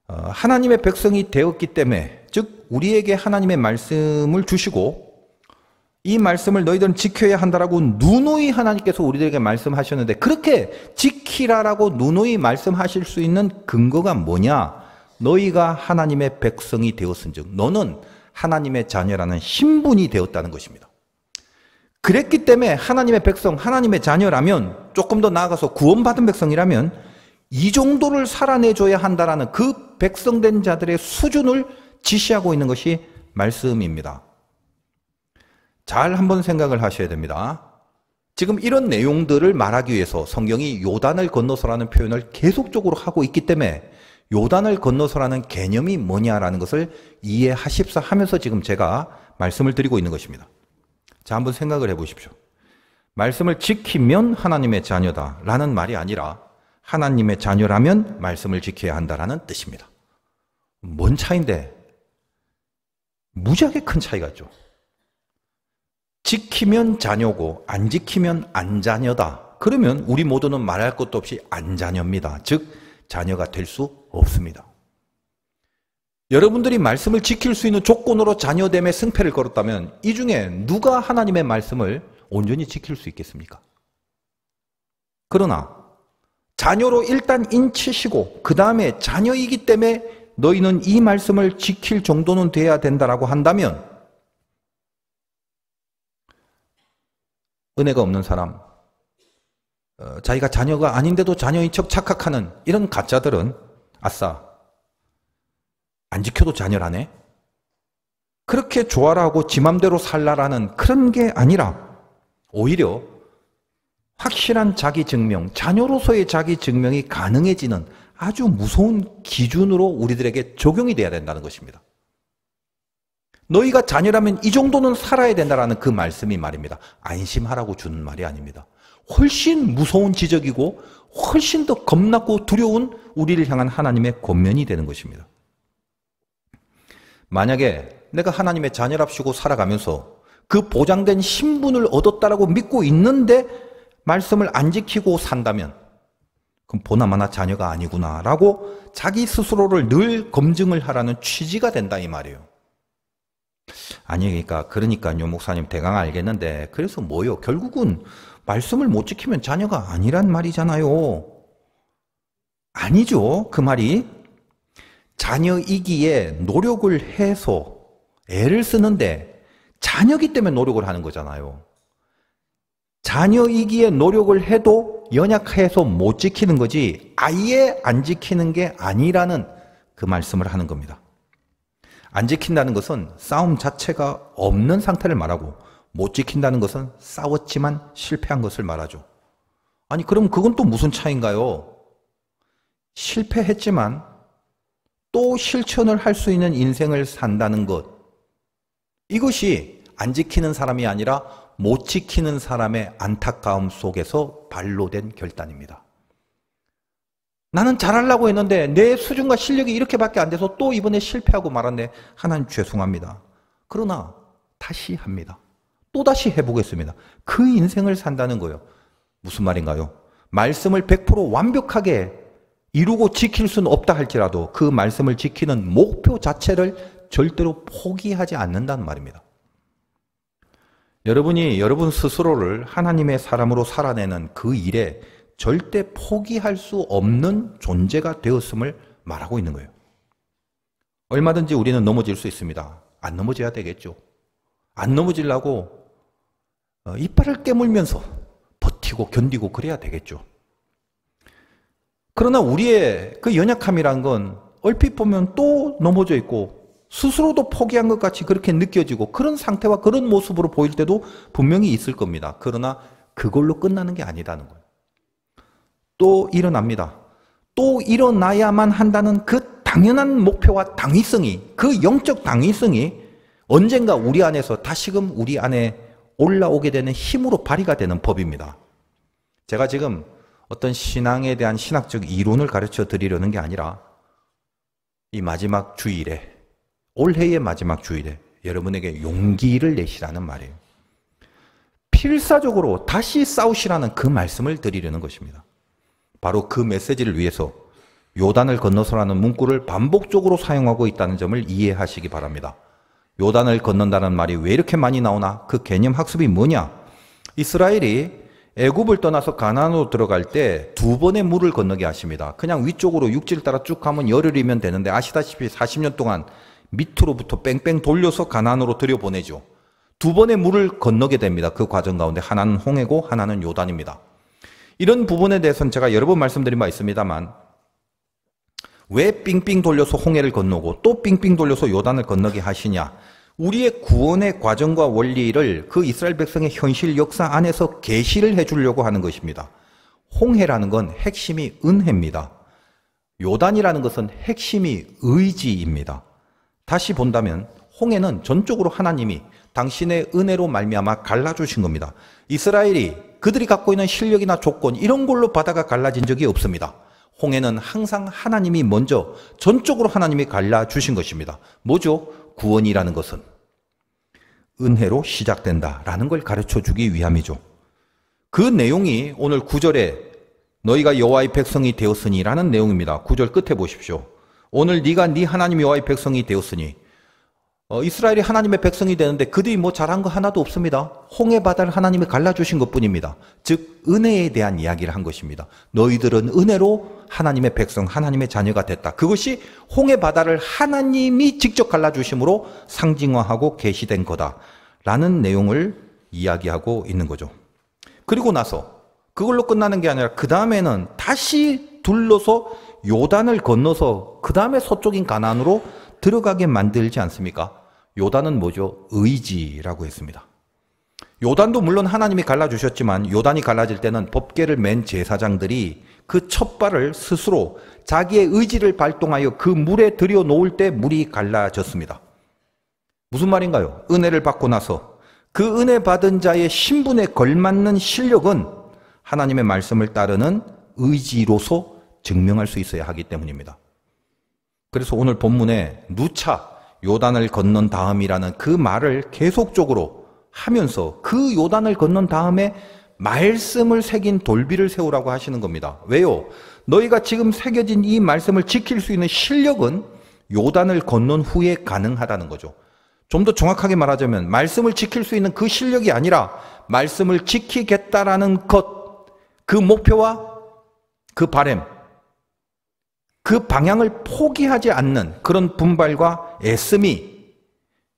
하나님의 백성이 되었기 때문에 즉 우리에게 하나님의 말씀을 주시고 이 말씀을 너희들은 지켜야 한다라고 누누이 하나님께서 우리들에게 말씀하셨는데 그렇게 지키라라고 누누이 말씀하실 수 있는 근거가 뭐냐? 너희가 하나님의 백성이 되었은즉 너는 하나님의 자녀라는 신분이 되었다는 것입니다. 그랬기 때문에 하나님의 백성, 하나님의 자녀라면 조금 더 나아가서 구원받은 백성이라면 이 정도를 살아내줘야 한다라는 그 백성된 자들의 수준을 지시하고 있는 것이 말씀입니다. 잘 한번 생각을 하셔야 됩니다. 지금 이런 내용들을 말하기 위해서 성경이 요단을 건너서라는 표현을 계속적으로 하고 있기 때문에 요단을 건너서라는 개념이 뭐냐라는 것을 이해하십사 하면서 지금 제가 말씀을 드리고 있는 것입니다. 자, 한번 생각을 해보십시오. 말씀을 지키면 하나님의 자녀다 라는 말이 아니라 하나님의 자녀라면 말씀을 지켜야 한다라는 뜻입니다. 뭔 차이인데? 무지하게 큰 차이가 있죠. 지키면 자녀고 안 지키면 안 자녀다. 그러면 우리 모두는 말할 것도 없이 안 자녀입니다. 즉 자녀가 될 수 없습니다. 여러분들이 말씀을 지킬 수 있는 조건으로 자녀됨의 승패를 걸었다면 이 중에 누가 하나님의 말씀을 온전히 지킬 수 있겠습니까? 그러나 자녀로 일단 인치시고 그 다음에 자녀이기 때문에 너희는 이 말씀을 지킬 정도는 돼야 된다라고 한다면 은혜가 없는 사람, 자기가 자녀가 아닌데도 자녀인 척 착각하는 이런 가짜들은 아싸, 안 지켜도 자녀라네? 그렇게 좋아라 하고 지 맘대로 살라라는 그런 게 아니라 오히려 확실한 자기 증명, 자녀로서의 자기 증명이 가능해지는 아주 무서운 기준으로 우리들에게 적용이 돼야 된다는 것입니다. 너희가 자녀라면 이 정도는 살아야 된다라는 그 말씀이 말입니다. 안심하라고 주는 말이 아닙니다. 훨씬 무서운 지적이고 훨씬 더 겁나고 두려운 우리를 향한 하나님의 권면이 되는 것입니다. 만약에 내가 하나님의 자녀랍시고 살아가면서 그 보장된 신분을 얻었다라고 믿고 있는데 말씀을 안 지키고 산다면 그럼 보나마나 자녀가 아니구나라고 자기 스스로를 늘 검증을 하라는 취지가 된다 이 말이에요. 아니 그러니까요 목사님 대강 알겠는데 그래서 뭐요? 결국은 말씀을 못 지키면 자녀가 아니란 말이잖아요. 아니죠. 그 말이 자녀이기에 노력을 해서 애를 쓰는데 자녀이기 때문에 노력을 하는 거잖아요. 자녀이기에 노력을 해도 연약해서 못 지키는 거지 아예 안 지키는 게 아니라는 그 말씀을 하는 겁니다. 안 지킨다는 것은 싸움 자체가 없는 상태를 말하고 못 지킨다는 것은 싸웠지만 실패한 것을 말하죠. 아니 그럼 그건 또 무슨 차이인가요? 실패했지만 또 실천을 할 수 있는 인생을 산다는 것, 이것이 안 지키는 사람이 아니라 못 지키는 사람의 안타까움 속에서 발로된 결단입니다. 나는 잘하려고 했는데 내 수준과 실력이 이렇게밖에 안 돼서 또 이번에 실패하고 말았네. 하나님 죄송합니다. 그러나 다시 합니다. 또다시 해보겠습니다. 그 인생을 산다는 거예요. 무슨 말인가요? 말씀을 100% 완벽하게 이루고 지킬 수는 없다 할지라도 그 말씀을 지키는 목표 자체를 절대로 포기하지 않는다는 말입니다. 여러분이 여러분 스스로를 하나님의 사람으로 살아내는 그 일에 절대 포기할 수 없는 존재가 되었음을 말하고 있는 거예요. 얼마든지 우리는 넘어질 수 있습니다. 안 넘어져야 되겠죠. 안 넘어지려고 이빨을 깨물면서 버티고 견디고 그래야 되겠죠. 그러나 우리의 그 연약함이란 건 얼핏 보면 또 넘어져 있고 스스로도 포기한 것 같이 그렇게 느껴지고 그런 상태와 그런 모습으로 보일 때도 분명히 있을 겁니다. 그러나 그걸로 끝나는 게 아니라는 거예요. 또 일어납니다. 또 일어나야만 한다는 그 당연한 목표와 당위성이, 그 영적 당위성이 언젠가 우리 안에서 다시금 우리 안에 올라오게 되는 힘으로 발휘가 되는 법입니다. 제가 지금 어떤 신앙에 대한 신학적 이론을 가르쳐 드리려는 게 아니라 이 마지막 주일에, 올해의 마지막 주일에 여러분에게 용기를 내시라는 말이에요. 필사적으로 다시 싸우시라는 그 말씀을 드리려는 것입니다. 바로 그 메시지를 위해서 요단을 건너서라는 문구를 반복적으로 사용하고 있다는 점을 이해하시기 바랍니다. 요단을 건넌다는 말이 왜 이렇게 많이 나오나? 그 개념 학습이 뭐냐? 이스라엘이 애굽을 떠나서 가나안으로 들어갈 때 2번의 물을 건너게 하십니다. 그냥 위쪽으로 육지를 따라 쭉 가면 열흘이면 되는데 아시다시피 40년 동안 밑으로부터 뺑뺑 돌려서 가나안으로 들여보내죠. 2번의 물을 건너게 됩니다. 그 과정 가운데 하나는 홍해고 하나는 요단입니다. 이런 부분에 대해서는 제가 여러 번 말씀드린 바 있습니다만 왜 삥삥 돌려서 홍해를 건너고 또 삥삥 돌려서 요단을 건너게 하시냐? 우리의 구원의 과정과 원리를 그 이스라엘 백성의 현실 역사 안에서 계시를 해주려고 하는 것입니다. 홍해라는 건 핵심이 은혜입니다. 요단이라는 것은 핵심이 의지입니다. 다시 본다면 홍해는 전적으로 하나님이 당신의 은혜로 말미암아 갈라주신 겁니다. 이스라엘이 그들이 갖고 있는 실력이나 조건 이런 걸로 바다가 갈라진 적이 없습니다. 홍해는 항상 하나님이 먼저 전적으로 하나님이 갈라주신 것입니다. 뭐죠? 구원이라는 것은 은혜로 시작된다라는 걸 가르쳐주기 위함이죠. 그 내용이 오늘 9절에 너희가 여호와의 백성이 되었으니라는 내용입니다. 9절 끝에 보십시오. 오늘 네가 네 하나님 여호와의 백성이 되었으니 이스라엘이 하나님의 백성이 되는데 그들이 뭐 잘한 거 하나도 없습니다. 홍해 바다를 하나님이 갈라주신 것뿐입니다. 즉 은혜에 대한 이야기를 한 것입니다. 너희들은 은혜로 하나님의 백성, 하나님의 자녀가 됐다. 그것이 홍해 바다를 하나님이 직접 갈라주심으로 상징화하고 계시된 거다라는 내용을 이야기하고 있는 거죠. 그리고 나서 그걸로 끝나는 게 아니라 그 다음에는 다시 둘러서 요단을 건너서 그 다음에 서쪽인 가나안으로 들어가게 만들지 않습니까? 요단은 뭐죠? 의지라고 했습니다. 요단도 물론 하나님이 갈라주셨지만 요단이 갈라질 때는 법궤를 맨 제사장들이 그 첫 발을 스스로 자기의 의지를 발동하여 그 물에 들여놓을 때 물이 갈라졌습니다. 무슨 말인가요? 은혜를 받고 나서 그 은혜 받은 자의 신분에 걸맞는 실력은 하나님의 말씀을 따르는 의지로서 증명할 수 있어야 하기 때문입니다. 그래서 오늘 본문에 누차 요단을 건넌 다음이라는 그 말을 계속적으로 하면서 그 요단을 건넌 다음에 말씀을 새긴 돌비를 세우라고 하시는 겁니다. 왜요? 너희가 지금 새겨진 이 말씀을 지킬 수 있는 실력은 요단을 건넌 후에 가능하다는 거죠. 좀 더 정확하게 말하자면 말씀을 지킬 수 있는 그 실력이 아니라 말씀을 지키겠다라는 것, 그 목표와 그 바람, 그 방향을 포기하지 않는 그런 분발과 애씀이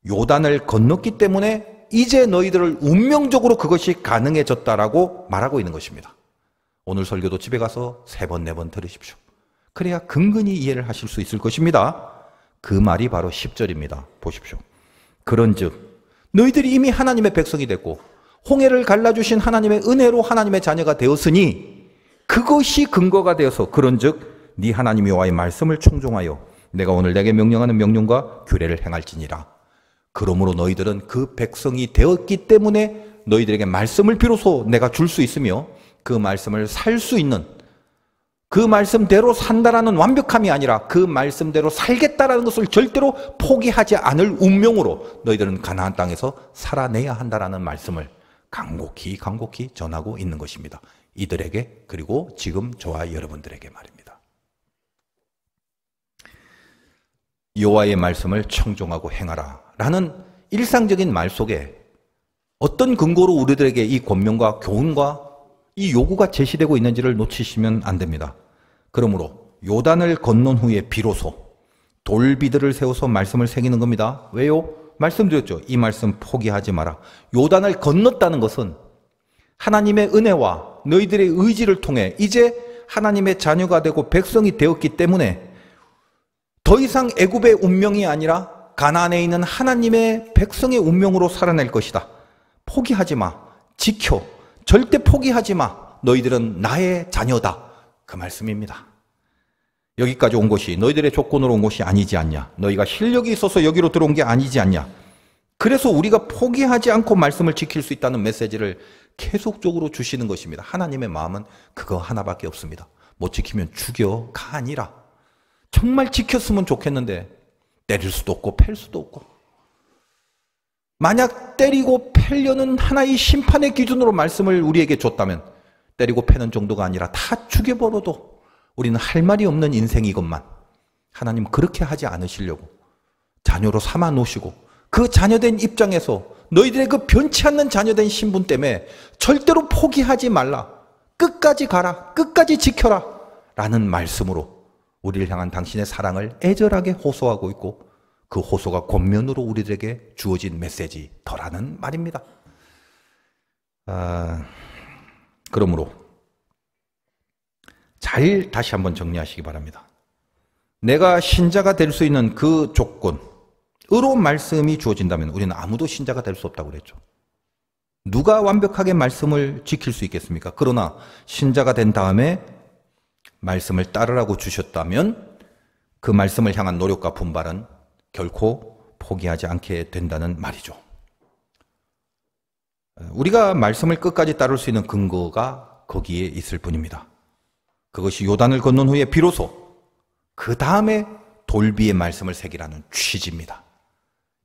요단을 건넜기 때문에 이제 너희들을 운명적으로 그것이 가능해졌다라고 말하고 있는 것입니다. 오늘 설교도 집에 가서 3번, 4번 들으십시오. 그래야 근근히 이해를 하실 수 있을 것입니다. 그 말이 바로 10절입니다. 보십시오. 그런즉 너희들이 이미 하나님의 백성이 됐고 홍해를 갈라주신 하나님의 은혜로 하나님의 자녀가 되었으니 그것이 근거가 되어서 그런즉 네 하나님 여호와의 말씀을 청종하여 내가 오늘 내게 명령하는 명령과 규례를 행할지니라. 그러므로 너희들은 그 백성이 되었기 때문에 너희들에게 말씀을 비로소 내가 줄 수 있으며 그 말씀을 살 수 있는, 그 말씀대로 산다라는 완벽함이 아니라 그 말씀대로 살겠다라는 것을 절대로 포기하지 않을 운명으로 너희들은 가나안 땅에서 살아내야 한다라는 말씀을 간곡히 전하고 있는 것입니다. 이들에게, 그리고 지금 저와 여러분들에게 말입니다. 여호와의 말씀을 청종하고 행하라 라는 일상적인 말 속에 어떤 근거로 우리들에게 이 권면과 교훈과 이 요구가 제시되고 있는지를 놓치시면 안 됩니다. 그러므로 요단을 건넌 후에 비로소 돌비들을 세워서 말씀을 새기는 겁니다. 왜요? 말씀드렸죠. 이 말씀 포기하지 마라. 요단을 건넜다는 것은 하나님의 은혜와 너희들의 의지를 통해 이제 하나님의 자녀가 되고 백성이 되었기 때문에 더 이상 애굽의 운명이 아니라 가나안에 있는 하나님의 백성의 운명으로 살아낼 것이다. 포기하지 마. 지켜. 절대 포기하지 마. 너희들은 나의 자녀다. 그 말씀입니다. 여기까지 온 것이 너희들의 조건으로 온 것이 아니지 않냐. 너희가 실력이 있어서 여기로 들어온 게 아니지 않냐. 그래서 우리가 포기하지 않고 말씀을 지킬 수 있다는 메시지를 계속적으로 주시는 것입니다. 하나님의 마음은 그거 하나밖에 없습니다. 못 지키면 죽여가 아니라 정말 지켰으면 좋겠는데 때릴 수도 없고 팰 수도 없고, 만약 때리고 패려는 하나의 심판의 기준으로 말씀을 우리에게 줬다면 때리고 패는 정도가 아니라 다 죽여버려도 우리는 할 말이 없는 인생이건만 하나님 그렇게 하지 않으시려고 자녀로 삼아 놓으시고 그 자녀된 입장에서 너희들의 그 변치 않는 자녀된 신분 때문에 절대로 포기하지 말라. 끝까지 가라. 끝까지 지켜라. 라는 말씀으로 우리를 향한 당신의 사랑을 애절하게 호소하고 있고 그 호소가 권면으로 우리들에게 주어진 메시지더라는 말입니다. 그러므로 잘 다시 한번 정리하시기 바랍니다. 내가 신자가 될 수 있는 그 조건, 의로 말씀이 주어진다면 우리는 아무도 신자가 될 수 없다고 그랬죠. 누가 완벽하게 말씀을 지킬 수 있겠습니까? 그러나 신자가 된 다음에 말씀을 따르라고 주셨다면 그 말씀을 향한 노력과 분발은 결코 포기하지 않게 된다는 말이죠. 우리가 말씀을 끝까지 따를 수 있는 근거가 거기에 있을 뿐입니다. 그것이 요단을 건넌 후에 비로소 그 다음에 돌비의 말씀을 새기라는 취지입니다.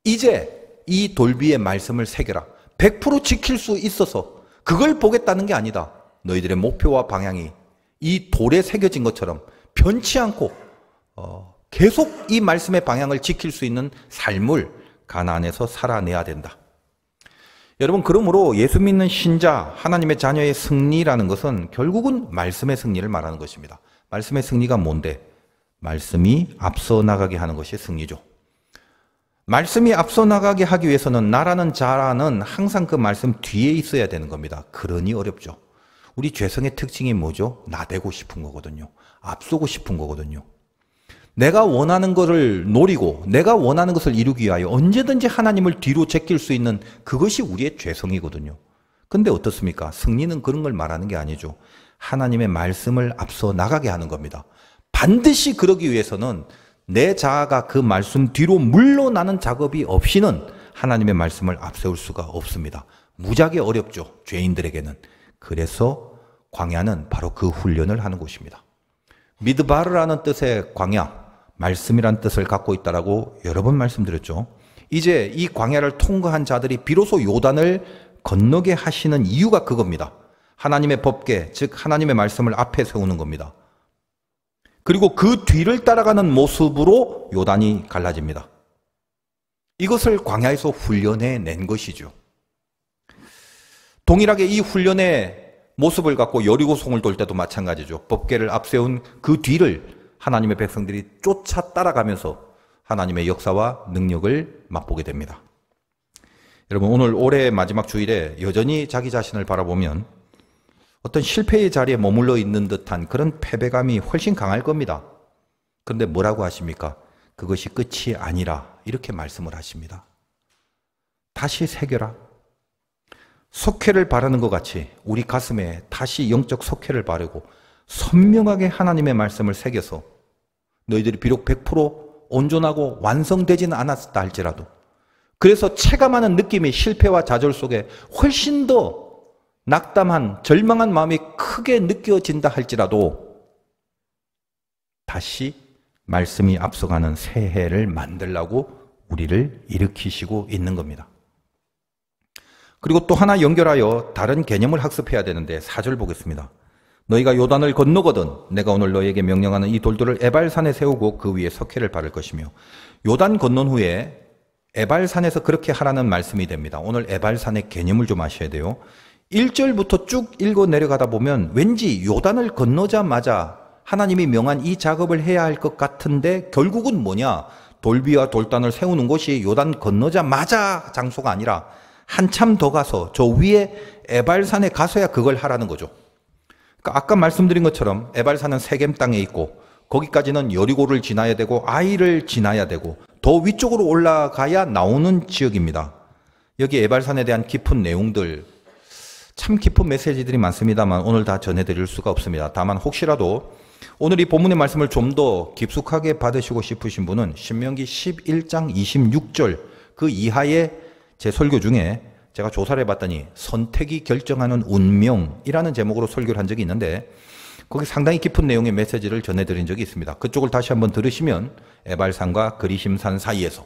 이제 이 돌비의 말씀을 새겨라. 100% 지킬 수 있어서 그걸 보겠다는 게 아니다. 너희들의 목표와 방향이 이 돌에 새겨진 것처럼 변치 않고 계속 이 말씀의 방향을 지킬 수 있는 삶을 가나안에서 살아내야 된다. 여러분, 그러므로 예수 믿는 신자, 하나님의 자녀의 승리라는 것은 결국은 말씀의 승리를 말하는 것입니다. 말씀의 승리가 뭔데? 말씀이 앞서 나가게 하는 것이 승리죠. 말씀이 앞서 나가게 하기 위해서는 나라는 자라는 항상 그 말씀 뒤에 있어야 되는 겁니다. 그러니 어렵죠. 우리 죄성의 특징이 뭐죠? 나대고 싶은 거거든요. 앞서고 싶은 거거든요. 내가 원하는 것을 노리고 내가 원하는 것을 이루기 위하여 언제든지 하나님을 뒤로 제낄 수 있는 그것이 우리의 죄성이거든요. 근데 어떻습니까? 승리는 그런 걸 말하는 게 아니죠. 하나님의 말씀을 앞서 나가게 하는 겁니다. 반드시 그러기 위해서는 내 자아가 그 말씀 뒤로 물러나는 작업이 없이는 하나님의 말씀을 앞세울 수가 없습니다. 무지하게 어렵죠. 죄인들에게는. 그래서 광야는 바로 그 훈련을 하는 곳입니다. 미드바르라는 뜻의 광야, 말씀이란 뜻을 갖고 있다라고 여러 번 말씀드렸죠. 이제 이 광야를 통과한 자들이 비로소 요단을 건너게 하시는 이유가 그겁니다. 하나님의 법궤, 즉 하나님의 말씀을 앞에 세우는 겁니다. 그리고 그 뒤를 따라가는 모습으로 요단이 갈라집니다. 이것을 광야에서 훈련해 낸 것이죠. 동일하게 이 훈련의 모습을 갖고 여리고성을 돌 때도 마찬가지죠. 법궤를 앞세운 그 뒤를 하나님의 백성들이 쫓아 따라가면서 하나님의 역사와 능력을 맛보게 됩니다. 여러분, 오늘 올해 마지막 주일에 여전히 자기 자신을 바라보면 어떤 실패의 자리에 머물러 있는 듯한 그런 패배감이 훨씬 강할 겁니다. 그런데 뭐라고 하십니까? 그것이 끝이 아니라 이렇게 말씀을 하십니다. 다시 새겨라. 석회를 바르는 것 같이 우리 가슴에 다시 영적 석회를 바르고 선명하게 하나님의 말씀을 새겨서 너희들이 비록 100% 온전하고 완성되지는 않았다 할지라도 그래서 체감하는 느낌이 실패와 좌절 속에 훨씬 더 낙담한 절망한 마음이 크게 느껴진다 할지라도 다시 말씀이 앞서가는 새해를 만들라고 우리를 일으키시고 있는 겁니다. 그리고 또 하나 연결하여 다른 개념을 학습해야 되는데 4절 보겠습니다. 너희가 요단을 건너거든 내가 오늘 너희에게 명령하는 이 돌들을 에발산에 세우고 그 위에 석회를 바를 것이며 요단 건넌 후에 에발산에서 그렇게 하라는 말씀이 됩니다. 오늘 에발산의 개념을 좀 아셔야 돼요. 1절부터 쭉 읽어 내려가다 보면 왠지 요단을 건너자마자 하나님이 명한 이 작업을 해야 할 것 같은데 결국은 뭐냐? 돌비와 돌단을 세우는 곳이 요단 건너자마자 장소가 아니라 한참 더 가서 저 위에 에발산에 가서야 그걸 하라는 거죠. 그러니까 아까 말씀드린 것처럼 에발산은 세겜 땅에 있고 거기까지는 여리고를 지나야 되고 아이를 지나야 되고 더 위쪽으로 올라가야 나오는 지역입니다. 여기 에발산에 대한 깊은 내용들 참 깊은 메시지들이 많습니다만 오늘 다 전해드릴 수가 없습니다. 다만 혹시라도 오늘 이 본문의 말씀을 좀 더 깊숙하게 받으시고 싶으신 분은 신명기 11장 26절 그 이하의 제 설교 중에 제가 조사를 해봤더니 선택이 결정하는 운명이라는 제목으로 설교를 한 적이 있는데 거기 상당히 깊은 내용의 메시지를 전해드린 적이 있습니다. 그쪽을 다시 한번 들으시면 에발산과 그리심산 사이에서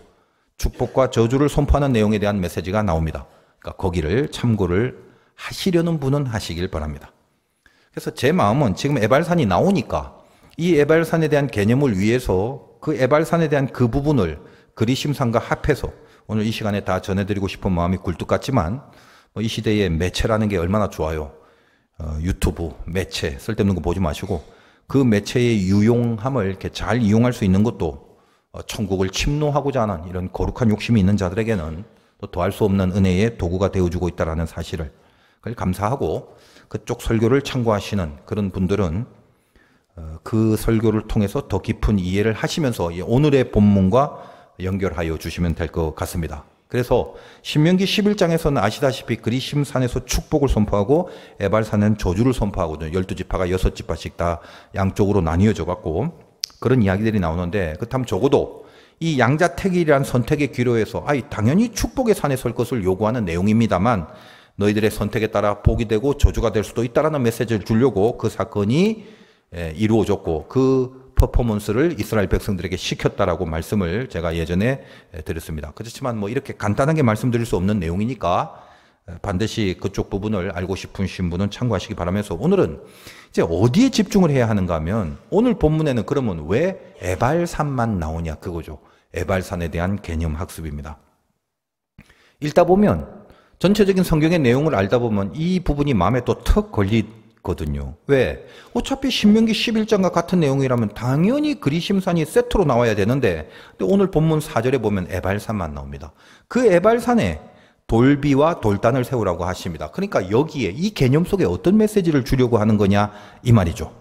축복과 저주를 선포하는 내용에 대한 메시지가 나옵니다. 그러니까 거기를 참고를 하시려는 분은 하시길 바랍니다. 그래서 제 마음은 지금 에발산이 나오니까 이 에발산에 대한 개념을 위해서 그 에발산에 대한 그 부분을 그리심산과 합해서 오늘 이 시간에 다 전해드리고 싶은 마음이 굴뚝 같지만 이 시대의 매체라는 게 얼마나 좋아요. 유튜브, 매체, 쓸데없는 거 보지 마시고 그 매체의 유용함을 이렇게 잘 이용할 수 있는 것도 천국을 침노하고자 하는 이런 거룩한 욕심이 있는 자들에게는 또 더할 수 없는 은혜의 도구가 되어주고 있다는 사실을 그걸 감사하고 그쪽 설교를 참고하시는 그런 분들은 그 설교를 통해서 더 깊은 이해를 하시면서 오늘의 본문과 연결하여 주시면 될 것 같습니다. 그래서 신명기 11장에서는 아시다시피 그리심산에서 축복을 선포하고 에발산은 저주를 선포하거든요. 12지파가 6지파씩 다 양쪽으로 나뉘어져 갖고 그런 이야기들이 나오는데, 그렇다면 적어도 이 양자택일이라는 선택의 기로에서 당연히 축복의 산에 설 것을 요구하는 내용입니다만, 너희들의 선택에 따라 복이 되고 저주가 될 수도 있다라는 메시지를 주려고 그 사건이 이루어졌고, 그 퍼포먼스를 이스라엘 백성들에게 시켰다라고 말씀을 제가 예전에 드렸습니다. 그렇지만 뭐 이렇게 간단하게 말씀드릴 수 없는 내용이니까 반드시 그쪽 부분을 알고 싶으신 분은 참고하시기 바라면서, 오늘은 이제 어디에 집중을 해야 하는가 하면, 오늘 본문에는 그러면 왜 에발산만 나오냐 그거죠. 에발산에 대한 개념 학습입니다. 읽다 보면, 전체적인 성경의 내용을 알다 보면 이 부분이 마음에 또 턱 걸리거든요. 왜? 어차피 신명기 11장과 같은 내용이라면 당연히 그리심산이 세트로 나와야 되는데, 근데 오늘 본문 4절에 보면 에발산만 나옵니다. 그 에발산에 돌비와 돌단을 세우라고 하십니다. 그러니까 여기에 이 개념 속에 어떤 메시지를 주려고 하는 거냐 이 말이죠.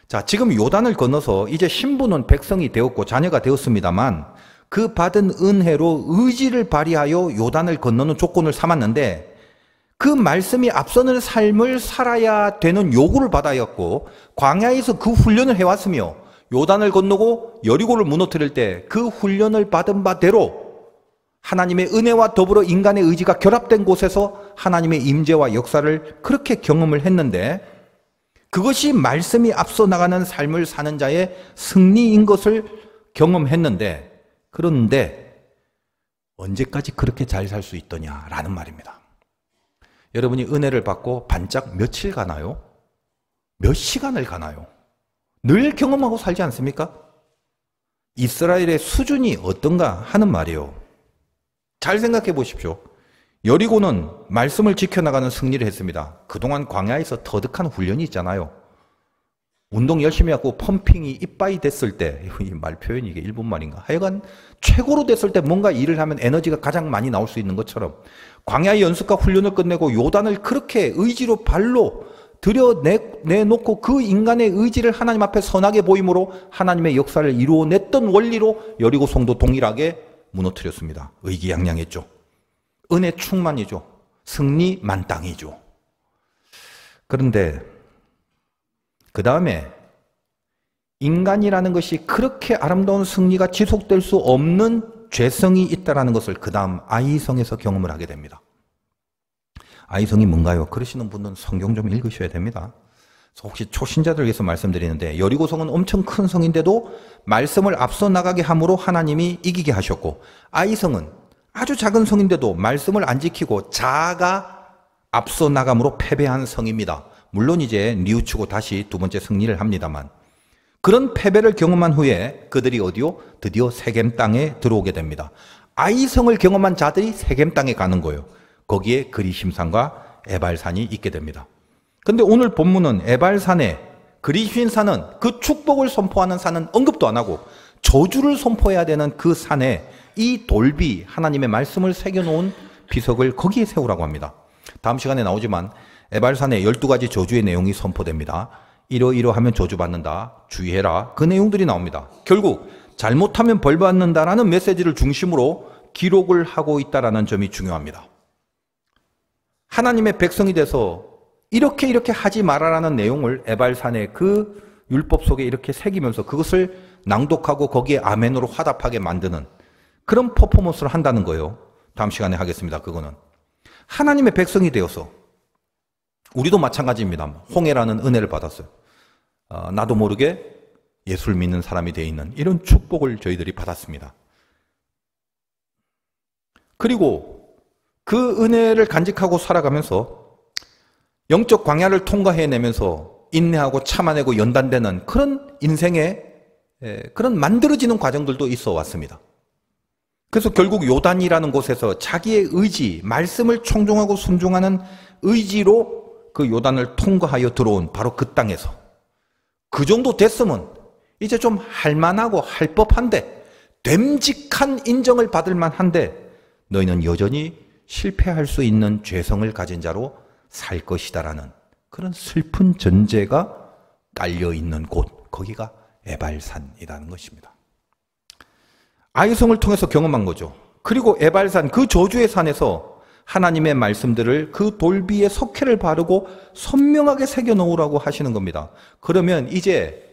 자, 지금 요단을 건너서 이제 신부는 백성이 되었고 자녀가 되었습니다만, 그 받은 은혜로 의지를 발휘하여 요단을 건너는 조건을 삼았는데, 그 말씀이 앞서는 삶을 살아야 되는 요구를 받아였고, 광야에서 그 훈련을 해왔으며 요단을 건너고 여리고를 무너뜨릴 때 그 훈련을 받은 바대로 하나님의 은혜와 더불어 인간의 의지가 결합된 곳에서 하나님의 임재와 역사를 그렇게 경험을 했는데, 그것이 말씀이 앞서 나가는 삶을 사는 자의 승리인 것을 경험했는데, 그런데 언제까지 그렇게 잘 살 수 있더냐라는 말입니다. 여러분이 은혜를 받고 반짝 며칠 가나요? 몇 시간을 가나요? 늘 경험하고 살지 않습니까? 이스라엘의 수준이 어떤가 하는 말이에요. 잘 생각해 보십시오. 여리고는 말씀을 지켜나가는 승리를 했습니다. 그동안 광야에서 터득한 훈련이 있잖아요. 운동 열심히 하고 펌핑이 이빠이 됐을 때, 이 말 표현이 이게 일본 말인가? 하여간 최고로 됐을 때 뭔가 일을 하면 에너지가 가장 많이 나올 수 있는 것처럼, 광야의 연습과 훈련을 끝내고 요단을 그렇게 의지로 발로 들여내놓고 그 인간의 의지를 하나님 앞에 선하게 보임으로 하나님의 역사를 이루어냈던 원리로 여리고 성도 동일하게 무너뜨렸습니다. 의기양양했죠. 은혜 충만이죠. 승리 만땅이죠. 그런데 그 다음에 인간이라는 것이 그렇게 아름다운 승리가 지속될 수 없는 죄성이 있다는 것을 그 다음 아이성에서 경험을 하게 됩니다. 아이성이 뭔가요? 그러시는 분은 성경 좀 읽으셔야 됩니다. 혹시 초신자들 위해서 말씀드리는데, 여리고성은 엄청 큰 성인데도 말씀을 앞서 나가게 함으로 하나님이 이기게 하셨고, 아이성은 아주 작은 성인데도 말씀을 안 지키고 자아가 앞서 나감으로 패배한 성입니다. 물론 이제 뉘우치고 다시 두 번째 승리를 합니다만, 그런 패배를 경험한 후에 그들이 어디요? 드디어 세겜 땅에 들어오게 됩니다. 아이성을 경험한 자들이 세겜 땅에 가는 거예요. 거기에 그리심산과 에발산이 있게 됩니다. 근데 오늘 본문은 에발산에, 그리심산은 그 축복을 선포하는 산은 언급도 안 하고 저주를 선포해야 되는 그 산에 이 돌비, 하나님의 말씀을 새겨놓은 비석을 거기에 세우라고 합니다. 다음 시간에 나오지만 에발산에 12가지 저주의 내용이 선포됩니다. 이러이러하면 저주받는다, 주의해라, 그 내용들이 나옵니다. 결국 잘못하면 벌받는다라는 메시지를 중심으로 기록을 하고 있다는 점이 중요합니다. 하나님의 백성이 돼서 이렇게 하지 말아라는 내용을 에발산의 그 율법 속에 이렇게 새기면서 그것을 낭독하고 거기에 아멘으로 화답하게 만드는 그런 퍼포먼스를 한다는 거예요. 다음 시간에 하겠습니다. 그거는 하나님의 백성이 되어서, 우리도 마찬가지입니다. 홍해라는 은혜를 받았어요. 나도 모르게 예수를 믿는 사람이 되어 있는 이런 축복을 저희들이 받았습니다. 그리고 그 은혜를 간직하고 살아가면서 영적 광야를 통과해내면서 인내하고 참아내고 연단되는 그런 인생의 그런 만들어지는 과정들도 있어 왔습니다. 그래서 결국 요단이라는 곳에서 자기의 의지, 말씀을 청종하고 순종하는 의지로 그 요단을 통과하여 들어온 바로 그 땅에서, 그 정도 됐으면 이제 좀 할만하고 할 법한데, 됨직한 인정을 받을 만한데, 너희는 여전히 실패할 수 있는 죄성을 가진 자로 살 것이다라는 그런 슬픈 전제가 깔려있는 곳, 거기가 에발산이라는 것입니다. 아이성을 통해서 경험한 거죠. 그리고 에발산, 그 저주의 산에서 하나님의 말씀들을 그 돌비에 석회를 바르고 선명하게 새겨 놓으라고 하시는 겁니다. 그러면 이제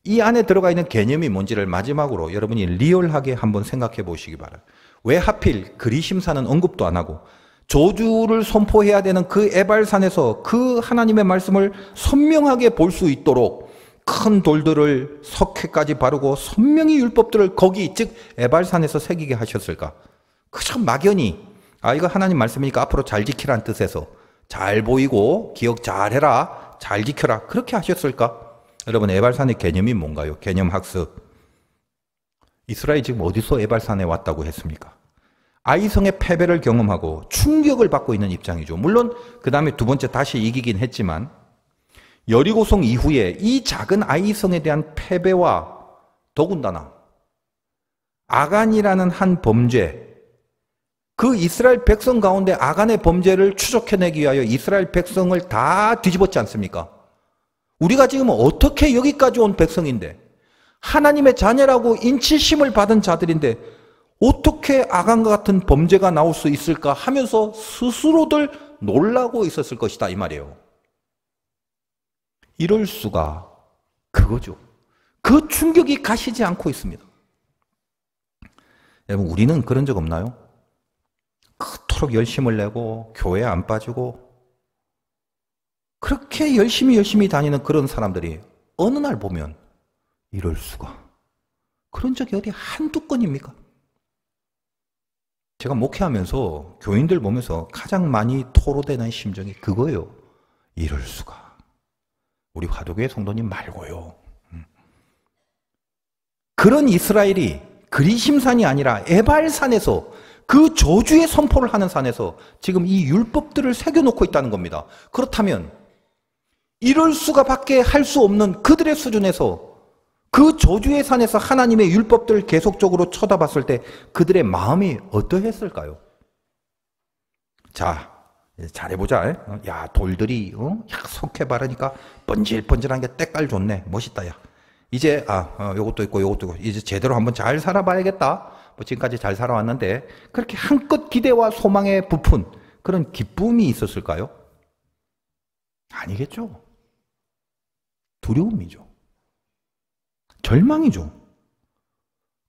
이 안에 들어가 있는 개념이 뭔지를 마지막으로 여러분이 리얼하게 한번 생각해 보시기 바라요. 왜 하필 그리심산은 언급도 안 하고 저주를 선포해야 되는 그 에발산에서 그 하나님의 말씀을 선명하게 볼 수 있도록 큰 돌들을 석회까지 바르고 선명히 율법들을 거기 즉 에발산에서 새기게 하셨을까? 그저 막연히 이거 하나님 말씀이니까 앞으로 잘 지키라는 뜻에서 잘 보이고 기억 잘해라, 잘 지켜라 그렇게 하셨을까? 여러분 에발산의 개념이 뭔가요? 개념 학습. 이스라엘이 지금 어디서 에발산에 왔다고 했습니까? 아이성의 패배를 경험하고 충격을 받고 있는 입장이죠. 물론 그 다음에 두 번째 다시 이기긴 했지만 여리고성 이후에 이 작은 아이성에 대한 패배와 더군다나 아간이라는 한 범죄, 그 이스라엘 백성 가운데 아간의 범죄를 추적해내기 위하여 이스라엘 백성을 다 뒤집었지 않습니까? 우리가 지금 어떻게 여기까지 온 백성인데 하나님의 자녀라고 인치심을 받은 자들인데 어떻게 아간과 같은 범죄가 나올 수 있을까 하면서 스스로들 놀라고 있었을 것이다 이 말이에요. 이럴 수가 그거죠. 그 충격이 가시지 않고 있습니다. 여러분 우리는 그런 적 없나요? 그토록 열심을 내고 교회 안 빠지고 그렇게 열심히 다니는 그런 사람들이 어느 날 보면 이럴 수가. 그런 적이 어디 한두 건입니까? 제가 목회하면서 교인들 보면서 가장 많이 토로되는 심정이 그거예요. 이럴 수가. 우리 화도교회 성도님 말고요. 그런 이스라엘이 그리심산이 아니라 에발산에서 그 저주의 선포를 하는 산에서 지금 이 율법들을 새겨놓고 있다는 겁니다. 그렇다면 이럴 수가 밖에 할 수 없는 그들의 수준에서 그 저주의 산에서 하나님의 율법들을 계속적으로 쳐다봤을 때 그들의 마음이 어떠했을까요? 자, 잘해보자. 야, 돌들이 석회 바르니까 번질번질한 게 때깔 좋네. 멋있다, 야. 이제 요것도 있고 요것도 있고 이제 제대로 한번 잘 살아봐야겠다. 뭐 지금까지 잘 살아왔는데 그렇게 한껏 기대와 소망에 부푼 그런 기쁨이 있었을까요? 아니겠죠. 두려움이죠. 절망이죠.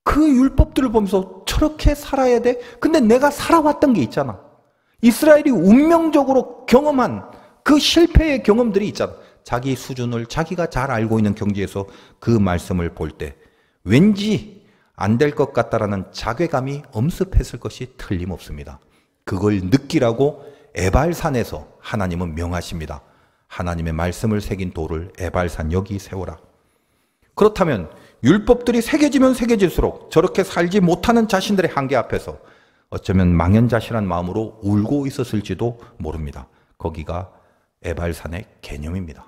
그 율법들을 보면서 저렇게 살아야 돼? 근데 내가 살아왔던 게 있잖아. 이스라엘이 운명적으로 경험한 그 실패의 경험들이 있잖아. 자기 수준을 자기가 잘 알고 있는 경지에서 그 말씀을 볼 때 왠지 안 될 것 같다라는 자괴감이 엄습했을 것이 틀림없습니다. 그걸 느끼라고 에발산에서 하나님은 명하십니다. 하나님의 말씀을 새긴 돌을 에발산 여기 세워라. 그렇다면 율법들이 새겨지면 새겨질수록 저렇게 살지 못하는 자신들의 한계 앞에서 어쩌면 망연자실한 마음으로 울고 있었을지도 모릅니다. 거기가 에발산의 개념입니다.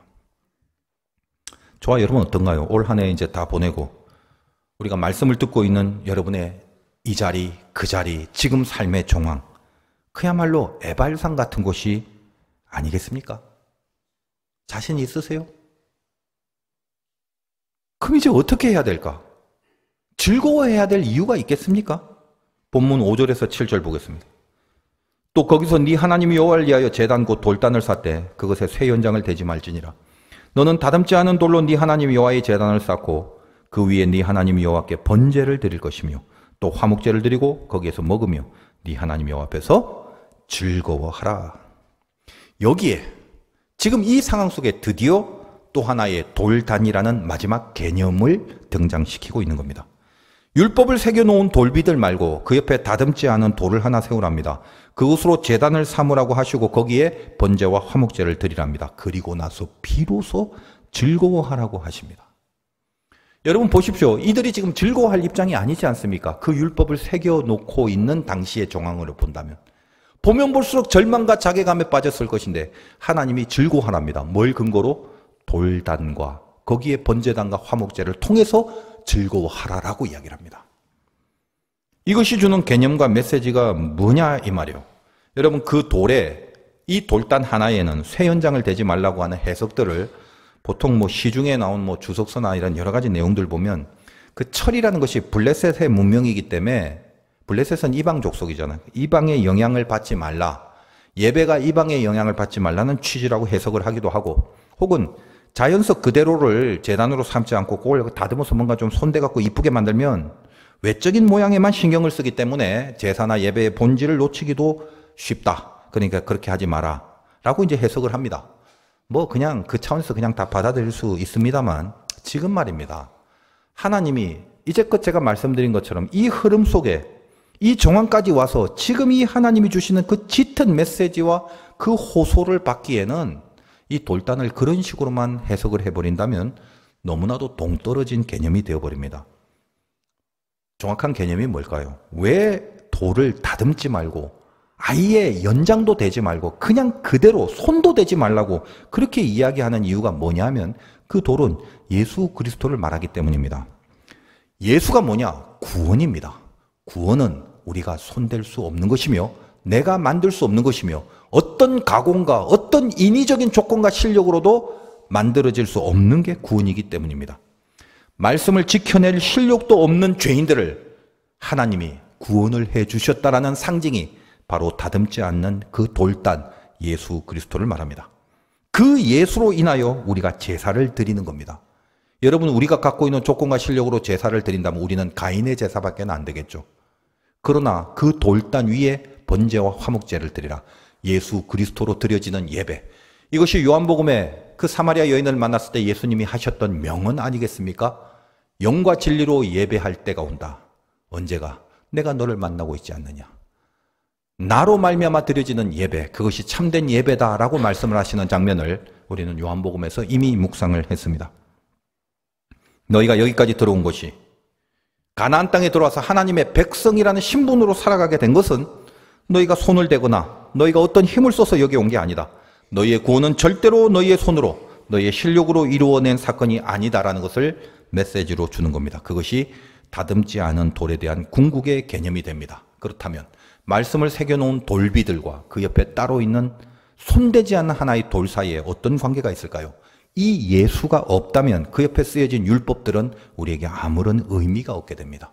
저와 여러분 어떤가요? 올 한 해 이제 다 보내고 우리가 말씀을 듣고 있는 여러분의 이 자리, 그 자리, 지금 삶의 정황 그야말로 에발산 같은 곳이 아니겠습니까? 자신 있으세요? 그럼 이제 어떻게 해야 될까? 즐거워해야 될 이유가 있겠습니까? 본문 5절에서 7절 보겠습니다. 또 거기서 네 하나님 여호와를 위하여 제단 곧 돌단을 쌓되 그것에 쇠 연장을 대지 말지니라. 너는 다듬지 않은 돌로 네 하나님 여호와의 제단을 쌓고 그 위에 네 하나님 여호와께 번제를 드릴 것이며 또 화목제를 드리고 거기에서 먹으며 네 하나님 여호와 앞에서 즐거워하라. 여기에 지금 이 상황 속에 드디어 또 하나의 돌단이라는 마지막 개념을 등장시키고 있는 겁니다. 율법을 새겨놓은 돌비들 말고 그 옆에 다듬지 않은 돌을 하나 세우랍니다. 그것으로 제단을 삼으라고 하시고 거기에 번제와 화목제를 드리랍니다. 그리고 나서 비로소 즐거워하라고 하십니다. 여러분 보십시오. 이들이 지금 즐거워할 입장이 아니지 않습니까? 그 율법을 새겨놓고 있는 당시의 정황으로 본다면. 보면 볼수록 절망과 자괴감에 빠졌을 것인데 하나님이 즐거워하랍니다. 뭘 근거로? 돌단과 거기에 번제단과 화목제를 통해서 즐거워하라라고 이야기를 합니다. 이것이 주는 개념과 메시지가 뭐냐 이 말이에요. 여러분 그 돌에 이 돌단 하나에는 쇠 연장을 대지 말라고 하는 해석들을 보통 시중에 나온 주석서나 이런 여러 가지 내용들 보면 그 철이라는 것이 블레셋의 문명이기 때문에 블레셋은 이방 족속이잖아요. 이방의 영향을 받지 말라. 예배가 이방의 영향을 받지 말라는 취지라고 해석을 하기도 하고, 혹은 자연석 그대로를 제단으로 삼지 않고 그걸 다듬어서 뭔가 좀 손대갖고 이쁘게 만들면 외적인 모양에만 신경을 쓰기 때문에 제사나 예배의 본질을 놓치기도 쉽다. 그러니까 그렇게 하지 마라. 라고 이제 해석을 합니다. 뭐 그냥 그 차원에서 그냥 다 받아들일 수 있습니다만, 지금 말입니다. 하나님이 이제껏 제가 말씀드린 것처럼 이 흐름 속에 이 정황까지 와서 지금 이 하나님이 주시는 그 짙은 메시지와 그 호소를 받기에는 이 돌단을 그런 식으로만 해석을 해버린다면 너무나도 동떨어진 개념이 되어버립니다. 정확한 개념이 뭘까요? 왜 돌을 다듬지 말고 아예 연장도 되지 말고 그냥 그대로 손도 대지 말라고 그렇게 이야기하는 이유가 뭐냐면, 그 돌은 예수 그리스도를 말하기 때문입니다. 예수가 뭐냐? 구원입니다. 구원은 우리가 손댈 수 없는 것이며 내가 만들 수 없는 것이며 어떤 가공과 어떤 인위적인 조건과 실력으로도 만들어질 수 없는 게 구원이기 때문입니다. 말씀을 지켜낼 실력도 없는 죄인들을 하나님이 구원을 해 주셨다라는 상징이 바로 다듬지 않는 그 돌단 예수 그리스도를 말합니다. 그 예수로 인하여 우리가 제사를 드리는 겁니다. 여러분, 우리가 갖고 있는 조건과 실력으로 제사를 드린다면 우리는 가인의 제사밖에 안 되겠죠. 그러나 그 돌단 위에 번제와 화목제를 드리라. 예수 그리스도로 드려지는 예배. 이것이 요한복음에 그 사마리아 여인을 만났을 때 예수님이 하셨던 명언 아니겠습니까? 영과 진리로 예배할 때가 온다. 언제가? 내가 너를 만나고 있지 않느냐. 나로 말미암아 드려지는 예배, 그것이 참된 예배다라고 말씀을 하시는 장면을 우리는 요한복음에서 이미 묵상을 했습니다. 너희가 여기까지 들어온 것이, 가나안 땅에 들어와서 하나님의 백성이라는 신분으로 살아가게 된 것은 너희가 손을 대거나 너희가 어떤 힘을 써서 여기 온 게 아니다. 너희의 구원은 절대로 너희의 손으로, 너희의 실력으로 이루어낸 사건이 아니다라는 것을 메시지로 주는 겁니다. 그것이 다듬지 않은 돌에 대한 궁극의 개념이 됩니다. 그렇다면 말씀을 새겨놓은 돌비들과 그 옆에 따로 있는 손대지 않는 하나의 돌 사이에 어떤 관계가 있을까요? 이 예수가 없다면 그 옆에 쓰여진 율법들은 우리에게 아무런 의미가 없게 됩니다.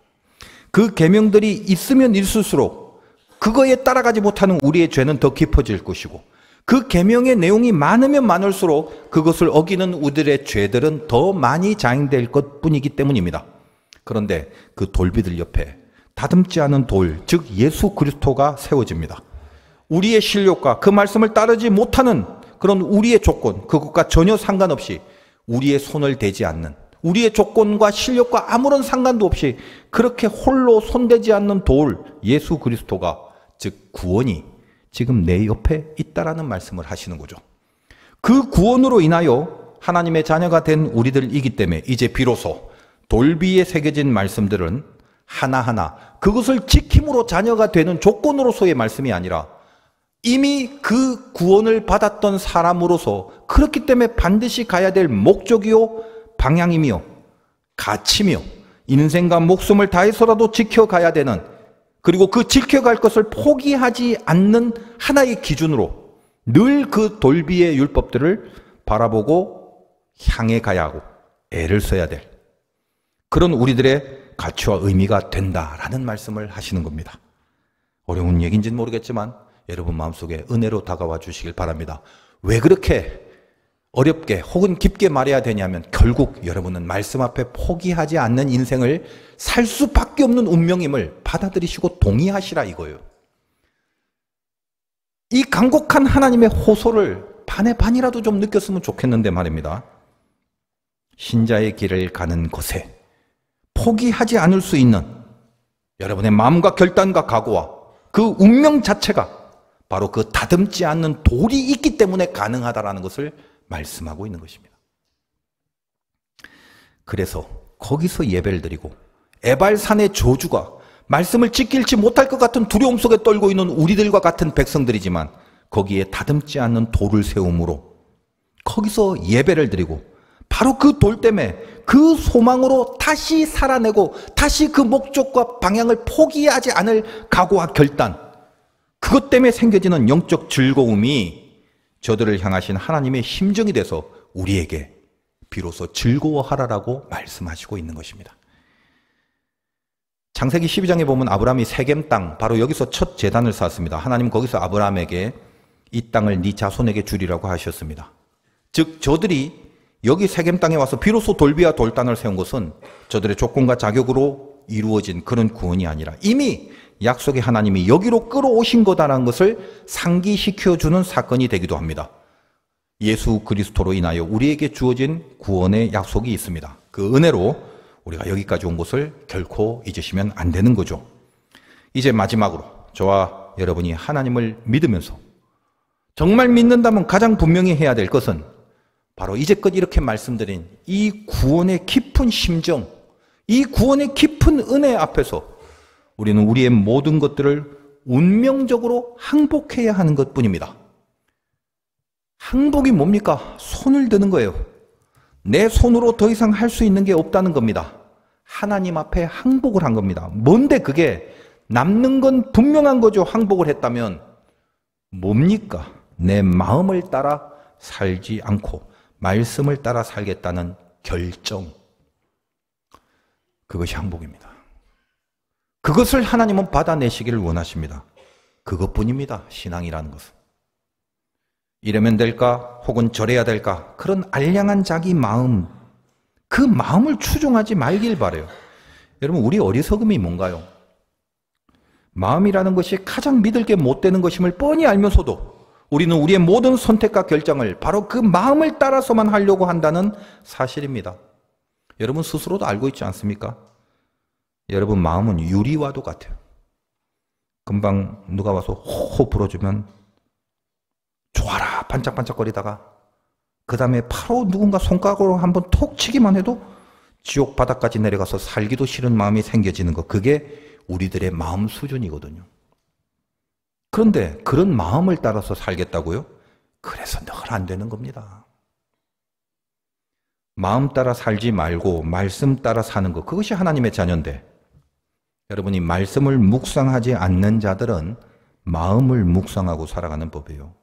그 계명들이 있으면 있을수록 그거에 따라가지 못하는 우리의 죄는 더 깊어질 것이고, 그 계명의 내용이 많으면 많을수록 그것을 어기는 우리들의 죄들은 더 많이 자행될 것뿐이기 때문입니다. 그런데 그 돌비들 옆에 다듬지 않은 돌, 즉 예수 그리스도가 세워집니다. 우리의 실력과 그 말씀을 따르지 못하는 그런 우리의 조건, 그것과 전혀 상관없이 우리의 손을 대지 않는, 우리의 조건과 실력과 아무런 상관도 없이 그렇게 홀로 손대지 않는 돌, 예수 그리스도가, 즉 구원이 지금 내 옆에 있다라는 말씀을 하시는 거죠. 그 구원으로 인하여 하나님의 자녀가 된 우리들이기 때문에 이제 비로소 돌비에 새겨진 말씀들은 하나하나 그것을 지킴으로 자녀가 되는 조건으로서의 말씀이 아니라 이미 그 구원을 받았던 사람으로서 그렇기 때문에 반드시 가야 될 목적이요 방향이며 가치며 인생과 목숨을 다해서라도 지켜가야 되는, 그리고 그 지켜갈 것을 포기하지 않는 하나의 기준으로 늘 그 돌비의 율법들을 바라보고 향해 가야 하고 애를 써야 될 그런 우리들의 가치와 의미가 된다라는 말씀을 하시는 겁니다. 어려운 얘기인지는 모르겠지만 여러분 마음속에 은혜로 다가와 주시길 바랍니다. 왜 그렇게 어렵게 혹은 깊게 말해야 되냐면, 결국 여러분은 말씀 앞에 포기하지 않는 인생을 살 수밖에 없는 운명임을 받아들이시고 동의하시라 이거예요. 이 간곡한 하나님의 호소를 반의 반이라도 좀 느꼈으면 좋겠는데 말입니다. 신자의 길을 가는 곳에 포기하지 않을 수 있는 여러분의 마음과 결단과 각오와 그 운명 자체가 바로 그 다듬지 않는 돌이 있기 때문에 가능하다라는 것을 말씀하고 있는 것입니다. 그래서 거기서 예배를 드리고 에발산의 저주가 말씀을 지킬지 못할 것 같은 두려움 속에 떨고 있는 우리들과 같은 백성들이지만 거기에 다듬지 않는 돌을 세움으로 거기서 예배를 드리고 바로 그 돌 때문에 그 소망으로 다시 살아내고 다시 그 목적과 방향을 포기하지 않을 각오와 결단, 그것 때문에 생겨지는 영적 즐거움이 저들을 향하신 하나님의 심정이 돼서 우리에게 비로소 즐거워하라라고 말씀하시고 있는 것입니다. 창세기 12장에 보면 아브라함이 세겜 땅, 바로 여기서 첫 제단을 쌓았습니다. 하나님 거기서 아브라함에게 이 땅을 네 자손에게 주리라고 하셨습니다. 즉 저들이 여기 세겜 땅에 와서 비로소 돌비와 돌단을 세운 것은 저들의 조건과 자격으로 이루어진 그런 구원이 아니라 이미 약속의 하나님이 여기로 끌어오신 거다라는 것을 상기시켜주는 사건이 되기도 합니다. 예수 그리스도로 인하여 우리에게 주어진 구원의 약속이 있습니다. 그 은혜로 우리가 여기까지 온 것을 결코 잊으시면 안 되는 거죠. 이제 마지막으로 저와 여러분이 하나님을 믿으면서 정말 믿는다면 가장 분명히 해야 될 것은 바로 이제껏 이렇게 말씀드린 이 구원의 깊은 심정, 이 구원의 깊은 은혜 앞에서 우리는 우리의 모든 것들을 운명적으로 항복해야 하는 것뿐입니다. 항복이 뭡니까? 손을 드는 거예요. 내 손으로 더 이상 할 수 있는 게 없다는 겁니다. 하나님 앞에 항복을 한 겁니다. 뭔데 그게? 남는 건 분명한 거죠. 항복을 했다면. 뭡니까? 내 마음을 따라 살지 않고 말씀을 따라 살겠다는 결정. 그것이 항복입니다. 그것을 하나님은 받아내시기를 원하십니다. 그것뿐입니다. 신앙이라는 것은. 이러면 될까? 혹은 저래야 될까? 그런 알량한 자기 마음, 그 마음을 추종하지 말길 바라요. 여러분, 우리 어리석음이 뭔가요? 마음이라는 것이 가장 믿을 게 못 되는 것임을 뻔히 알면서도 우리는 우리의 모든 선택과 결정을 바로 그 마음을 따라서만 하려고 한다는 사실입니다. 여러분 스스로도 알고 있지 않습니까? 여러분 마음은 유리와도 같아요. 금방 누가 와서 호호 불어주면 좋아라 반짝반짝거리다가 그 다음에 바로 누군가 손가락으로 한번 톡 치기만 해도 지옥 바닥까지 내려가서 살기도 싫은 마음이 생겨지는 것, 그게 우리들의 마음 수준이거든요. 그런데 그런 마음을 따라서 살겠다고요? 그래서 늘 안 되는 겁니다. 마음 따라 살지 말고 말씀 따라 사는 것, 그것이 하나님의 자녀인데, 여러분이 말씀을 묵상하지 않는 자들은 마음을 묵상하고 살아가는 법이에요.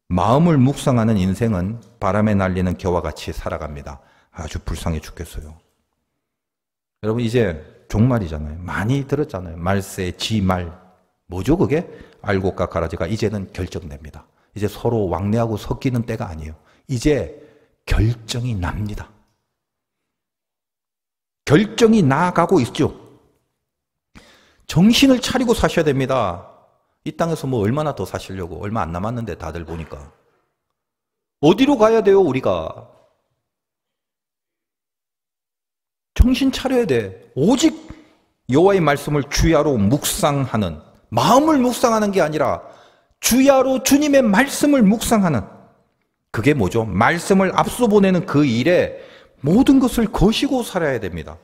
마음을 묵상하는 인생은 바람에 날리는 겨와 같이 살아갑니다. 아주 불쌍해 죽겠어요. 여러분 이제 종말이잖아요. 많이 들었잖아요. 말세, 지말. 뭐죠 그게? 알곡과 가라지가 이제는 결정됩니다. 이제 서로 왕래하고 섞이는 때가 아니에요. 이제 결정이 납니다. 결정이 나가고 있죠. 정신을 차리고 사셔야 됩니다. 이 땅에서 뭐 얼마나 더 사시려고, 얼마 안 남았는데 다들 보니까. 어디로 가야 돼요 우리가? 정신 차려야 돼. 오직 여호와의 말씀을 주야로 묵상하는, 마음을 묵상하는 게 아니라 주야로 주님의 말씀을 묵상하는, 그게 뭐죠? 말씀을 앞서 보내는 그 일에 모든 것을 거시고 살아야 됩니다.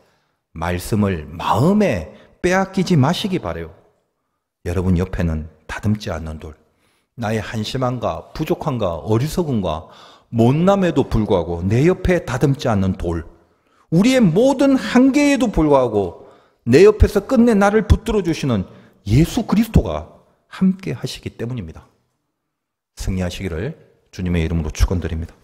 말씀을 마음에 빼앗기지 마시기 바라요. 여러분 옆에는 다듬지 않는 돌, 나의 한심함과 부족함과 어리석음과 못남에도 불구하고 내 옆에 다듬지 않는 돌, 우리의 모든 한계에도 불구하고 내 옆에서 끝내 나를 붙들어 주시는 예수 그리스도가 함께 하시기 때문입니다. 승리하시기를 주님의 이름으로 축원드립니다.